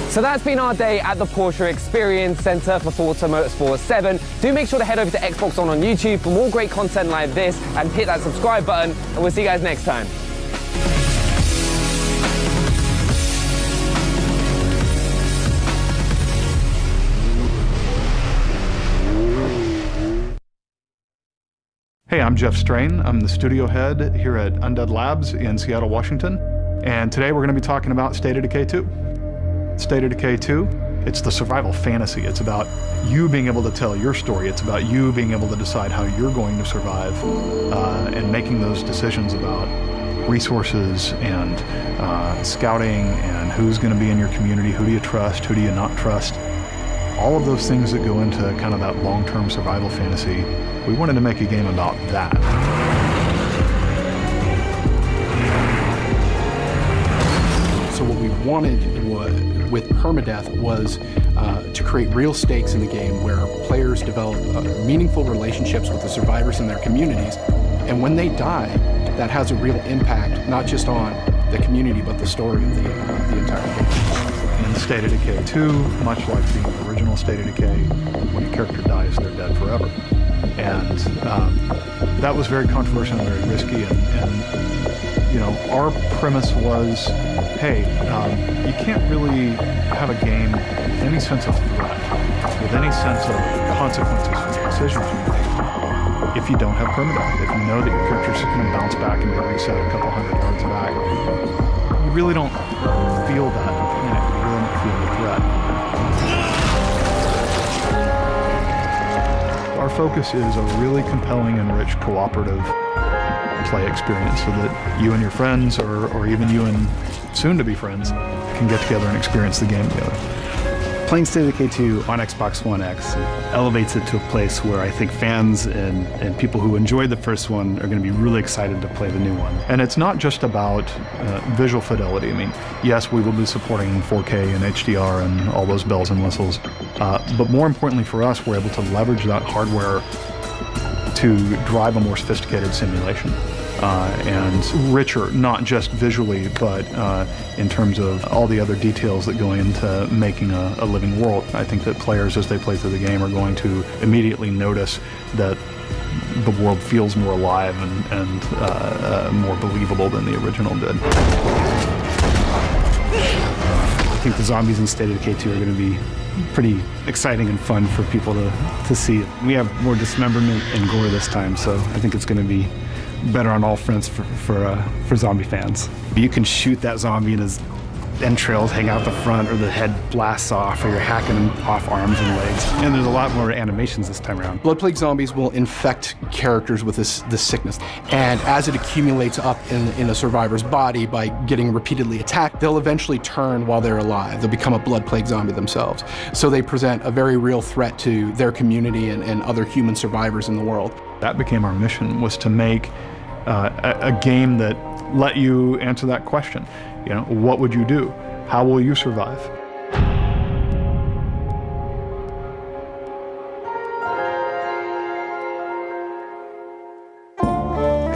[SPEAKER 19] So that's been our day at the Porsche Experience Centre for Forza Motorsport 7. Do make sure to head over to Xbox On YouTube for more great content like this and hit that subscribe button, and we'll see you guys next time.
[SPEAKER 22] Hey, I'm Jeff Strain. I'm the studio head here at Undead Labs in Seattle, Washington. And today we're going to be talking about State of Decay 2. State of Decay 2, it's the survival fantasy. It's about you being able to tell your story. It's about you being able to decide how you're going to survive and making those decisions about resources and scouting and who's going to be in your community, who do you trust, who do you not trust. All of those things that go into kind of that long-term survival fantasy, we wanted to make a game about that. So what we
[SPEAKER 5] wanted with permadeath was to create real stakes in the game where players develop meaningful relationships with the survivors in their communities. And when they die, that has a real impact, not just on the community, but the story of the entire game.
[SPEAKER 22] In State of Decay 2, much like the original State of Decay, when a character dies, they're dead forever. And that was very controversial and very risky. And you know, our premise was, hey, you can't really have a game with any sense of threat, with any sense of consequences for the decisions you make, if you don't have permadeath. If you know that your character's going to bounce back and be reset a couple hundred yards back, you really don't feel that in it. You really don't feel the threat. Our focus is a really compelling and rich cooperative play experience so that you and your friends, or even you and soon-to-be friends, can get together and experience the game together.
[SPEAKER 8] Playing State of Decay 2 on Xbox One X elevates it to a place where I think fans and people who enjoyed the first one are going to be really excited to play the new one.
[SPEAKER 22] And it's not just about visual fidelity. I mean, yes, we will be supporting 4K and HDR and all those bells and whistles, but more importantly for us, we're able to leverage that hardware to drive a more sophisticated simulation. And richer, not just visually, but in terms of all the other details that go into making a living world. I think that players, as they play through the game, are going to immediately notice that the world feels more alive and more believable than the original did.
[SPEAKER 8] I think the zombies in State of Decay 2 are going to be pretty exciting and fun for people to see. We have more dismemberment and gore this time, so I think it's going to be better on all fronts for zombie fans. You can shoot that zombie and his entrails hang out the front, or the head blasts off, or you're hacking off arms and legs. And there's a lot more animations this time around.
[SPEAKER 5] Blood Plague zombies will infect characters with this sickness, and as it accumulates up in a survivor's body by getting repeatedly attacked, they'll eventually turn while they're alive. They'll become a Blood Plague zombie themselves. So they present a very real threat to their community and other human survivors in the world.
[SPEAKER 22] That became our mission, was to make a game that let you answer that question. You know, what would you do? How will you survive?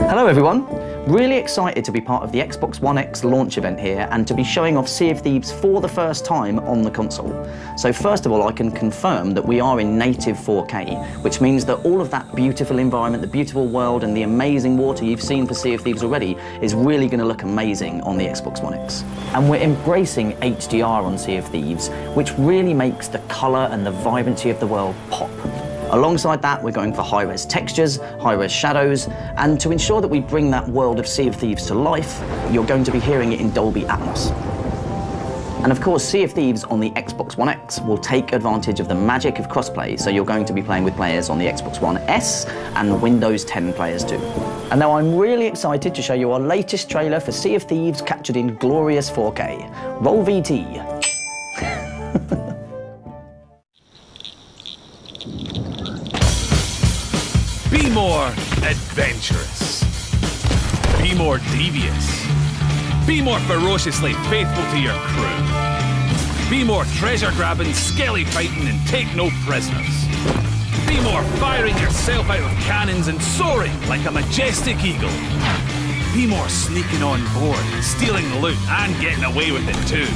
[SPEAKER 11] Hello everyone. Really excited to be part of the Xbox One X launch event here and to be showing off Sea of Thieves for the first time on the console. So first of all, I can confirm that we are in native 4K, which means that all of that beautiful environment, the beautiful world and the amazing water you've seen for Sea of Thieves already is really going to look amazing on the Xbox One X. And we're embracing HDR on Sea of Thieves, which really makes the colour and the vibrancy of the world pop. Alongside that, we're going for high-res textures, high-res shadows, and to ensure that we bring that world of Sea of Thieves to life, you're going to be hearing it in Dolby Atmos. And of course, Sea of Thieves on the Xbox One X will take advantage of the magic of crossplay, so you're going to be playing with players on the Xbox One S and Windows 10 players too. And now I'm really excited to show you our latest trailer for Sea of Thieves captured in glorious 4K. Roll VT.
[SPEAKER 12] Be more adventurous. Be more devious. Be more ferociously faithful to your crew. Be more treasure-grabbing, skelly-fighting, and take no prisoners. Be more firing yourself out of cannons and soaring like a majestic eagle. Be more sneaking on board, stealing the loot, and getting away with it too.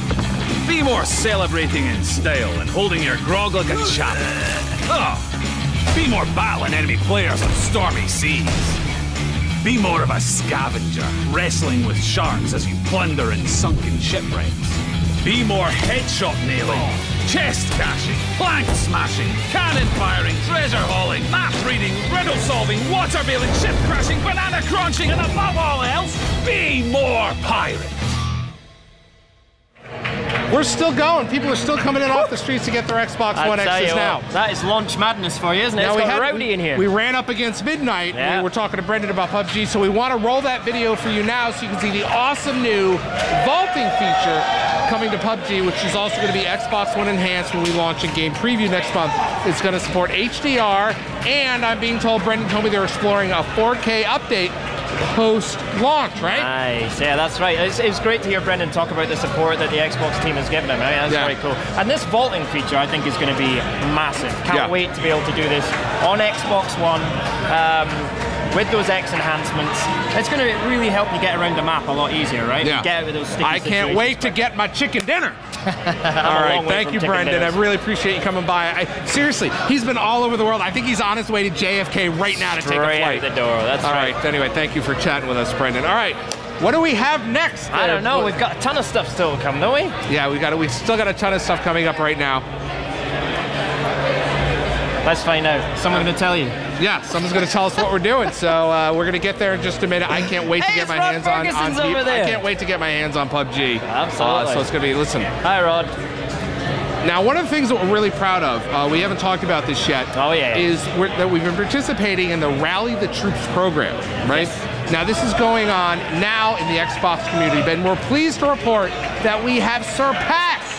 [SPEAKER 12] Be more celebrating in style and holding your grog like a chap. Oh. Be more battling enemy players on stormy seas. Be more of a scavenger, wrestling with sharks as you plunder in sunken shipwrecks. Be more headshot nailing, chest cashing, plank smashing, cannon firing, treasure hauling, map reading, riddle solving, water bailing, ship crashing, banana crunching, and above all else, be more pirate.
[SPEAKER 1] We're still going. People are still coming in off the streets to get their Xbox One X's now.
[SPEAKER 2] That is launch madness for you, isn't it? It's got rowdy in here.
[SPEAKER 1] We ran up against midnight.
[SPEAKER 2] Yeah.
[SPEAKER 1] We were talking to Brendan about PUBG, so we want to roll that video for you now so you can see the awesome new vaulting feature coming to PUBG, which is also going to be Xbox One Enhanced when we launch in game preview next month. It's going to support HDR, and I'm being told, Brendan told me they're exploring a 4K update post-launch, right?
[SPEAKER 2] Nice, yeah, that's right. It's great to hear Brendan talk about the support that the Xbox team has given him. I mean, that's very cool. And this vaulting feature, I think, is going to be massive. Can't wait to be able to do this on Xbox One. With those X enhancements, it's going to really help you get around the map a lot easier, right?
[SPEAKER 1] Yeah.
[SPEAKER 2] Get out of those sticky
[SPEAKER 1] I can't wait to get my chicken dinner. All right, thank you, Brendan. I really appreciate you coming by. Seriously, he's been all over the world. I think he's on his way to JFK right now to take a flight.
[SPEAKER 2] Straight out the door, that's right.
[SPEAKER 1] All right, anyway, thank you for chatting with us, Brendan. All right, what do we have next?
[SPEAKER 2] I don't know. We've got a ton of stuff still to come, don't we?
[SPEAKER 1] Yeah, we've still got a ton of stuff coming up right now.
[SPEAKER 2] Let's find out. Someone going to tell you?
[SPEAKER 1] Yeah, someone's going to tell us what we're doing. So we're going to get there in just a minute. I can't wait to get my hands on
[SPEAKER 2] over there.
[SPEAKER 1] I can't wait to get my hands on PUBG.
[SPEAKER 2] Absolutely.
[SPEAKER 1] So it's going to be, listen.
[SPEAKER 2] Hi, Rod.
[SPEAKER 1] Now, one of the things that we're really proud of, we haven't talked about this yet, is that we've been participating in the Rally the Troops program, right? Yes. Now, this is going on now in the Xbox community, and we're pleased to report that we have surpassed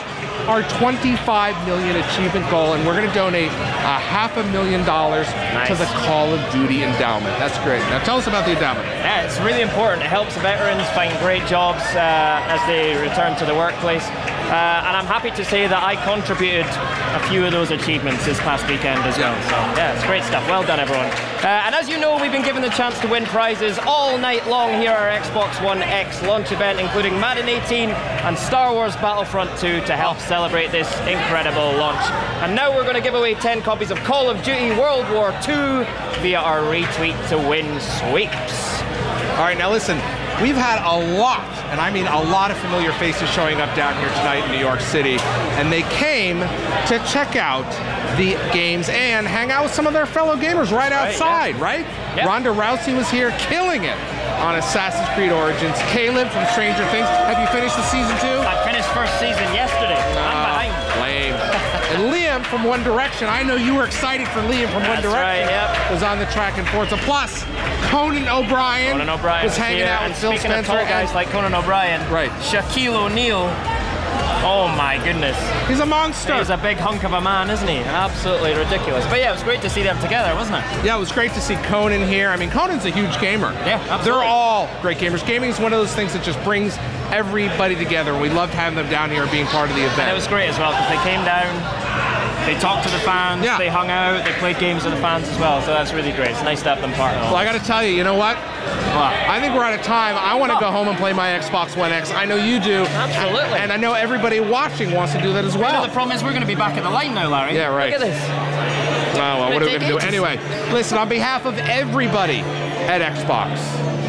[SPEAKER 1] our 25 million achievement goal, and we're going to donate $500,000 to the Call of Duty endowment. That's great. Now tell us about the endowment.
[SPEAKER 2] Yeah, it's really important. It helps veterans find great jobs as they return to the workplace. And I'm happy to say that I contributed a few of those achievements this past weekend as well. So yeah, it's great stuff. Well done, everyone. And as you know, we've been given the chance to win prizes all night long here at our Xbox One X launch event, including Madden 18 and Star Wars Battlefront 2 to help celebrate this incredible launch. And now we're going to give away 10 copies of Call of Duty World War II via our retweet to win sweeps.
[SPEAKER 1] All right, now listen, we've had a lot, and I mean a lot of familiar faces showing up down here tonight in New York City, and they came to check out the games and hang out with some of their fellow gamers right outside, right? Yep. Ronda Rousey was here killing it on Assassin's Creed Origins. Caleb from Stranger Things, have you finished the season 2?
[SPEAKER 2] I finished first season yesterday. I'm behind.
[SPEAKER 1] Lame. And Liam from One Direction, I know you were excited for Liam from One Direction.
[SPEAKER 2] Right, yep.
[SPEAKER 1] Was on the track and Forza. Plus, Conan O'Brien was hanging out with Phil
[SPEAKER 2] Speaking
[SPEAKER 1] Spencer.
[SPEAKER 2] Of tall guys like Conan O'Brien,
[SPEAKER 1] right.
[SPEAKER 2] Shaquille O'Neal. Oh my goodness.
[SPEAKER 1] He's a monster.
[SPEAKER 2] He's a big hunk of a man, isn't he? Absolutely ridiculous. But yeah, it was great to see them together, wasn't it?
[SPEAKER 1] Yeah, it was great to see Conan here. I mean, Conan's a huge gamer.
[SPEAKER 2] Yeah, absolutely.
[SPEAKER 1] They're all great gamers. Gaming is one of those things that just brings everybody together. We loved having them down here being part of the event.
[SPEAKER 2] And it was great as well because they came down, they talked to the fans, they hung out, they played games with the fans as well. So that's really great. It's nice to have them part of it.
[SPEAKER 1] Well, I got to tell you, you know what? I think we're out of time. I want to go home and play my Xbox One X. I know you do.
[SPEAKER 2] Absolutely.
[SPEAKER 1] And I know everybody watching wants to do that as well.
[SPEAKER 2] You know, the problem is we're going to be back at the line now, Larry.
[SPEAKER 1] Yeah, right.
[SPEAKER 2] Look at this.
[SPEAKER 1] Oh, well, what are we going to do? Anyway, listen, on behalf of everybody at Xbox,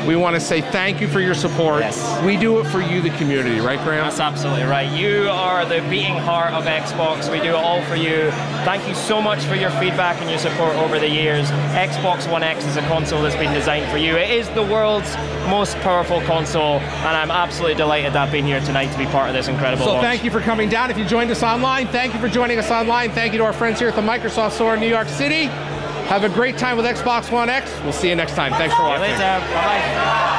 [SPEAKER 1] we want to say thank you for your support.
[SPEAKER 2] Yes.
[SPEAKER 1] We do it for you, the community, right, Graham?
[SPEAKER 2] That's absolutely right. You are the beating heart of Xbox. We do it all for you. Thank you so much for your feedback and your support over the years. Xbox One X is a console that's been designed for you. It is the world's most powerful console, and I'm absolutely delighted that I've been here tonight to be part of this incredible launch.
[SPEAKER 1] Thank you for coming down. If you joined us online, thank you for joining us online. Thank you to our friends here at the Microsoft Store in New York City. Have a great time with Xbox One X. We'll see you next time. Thanks for watching.
[SPEAKER 2] See you later. Bye-bye.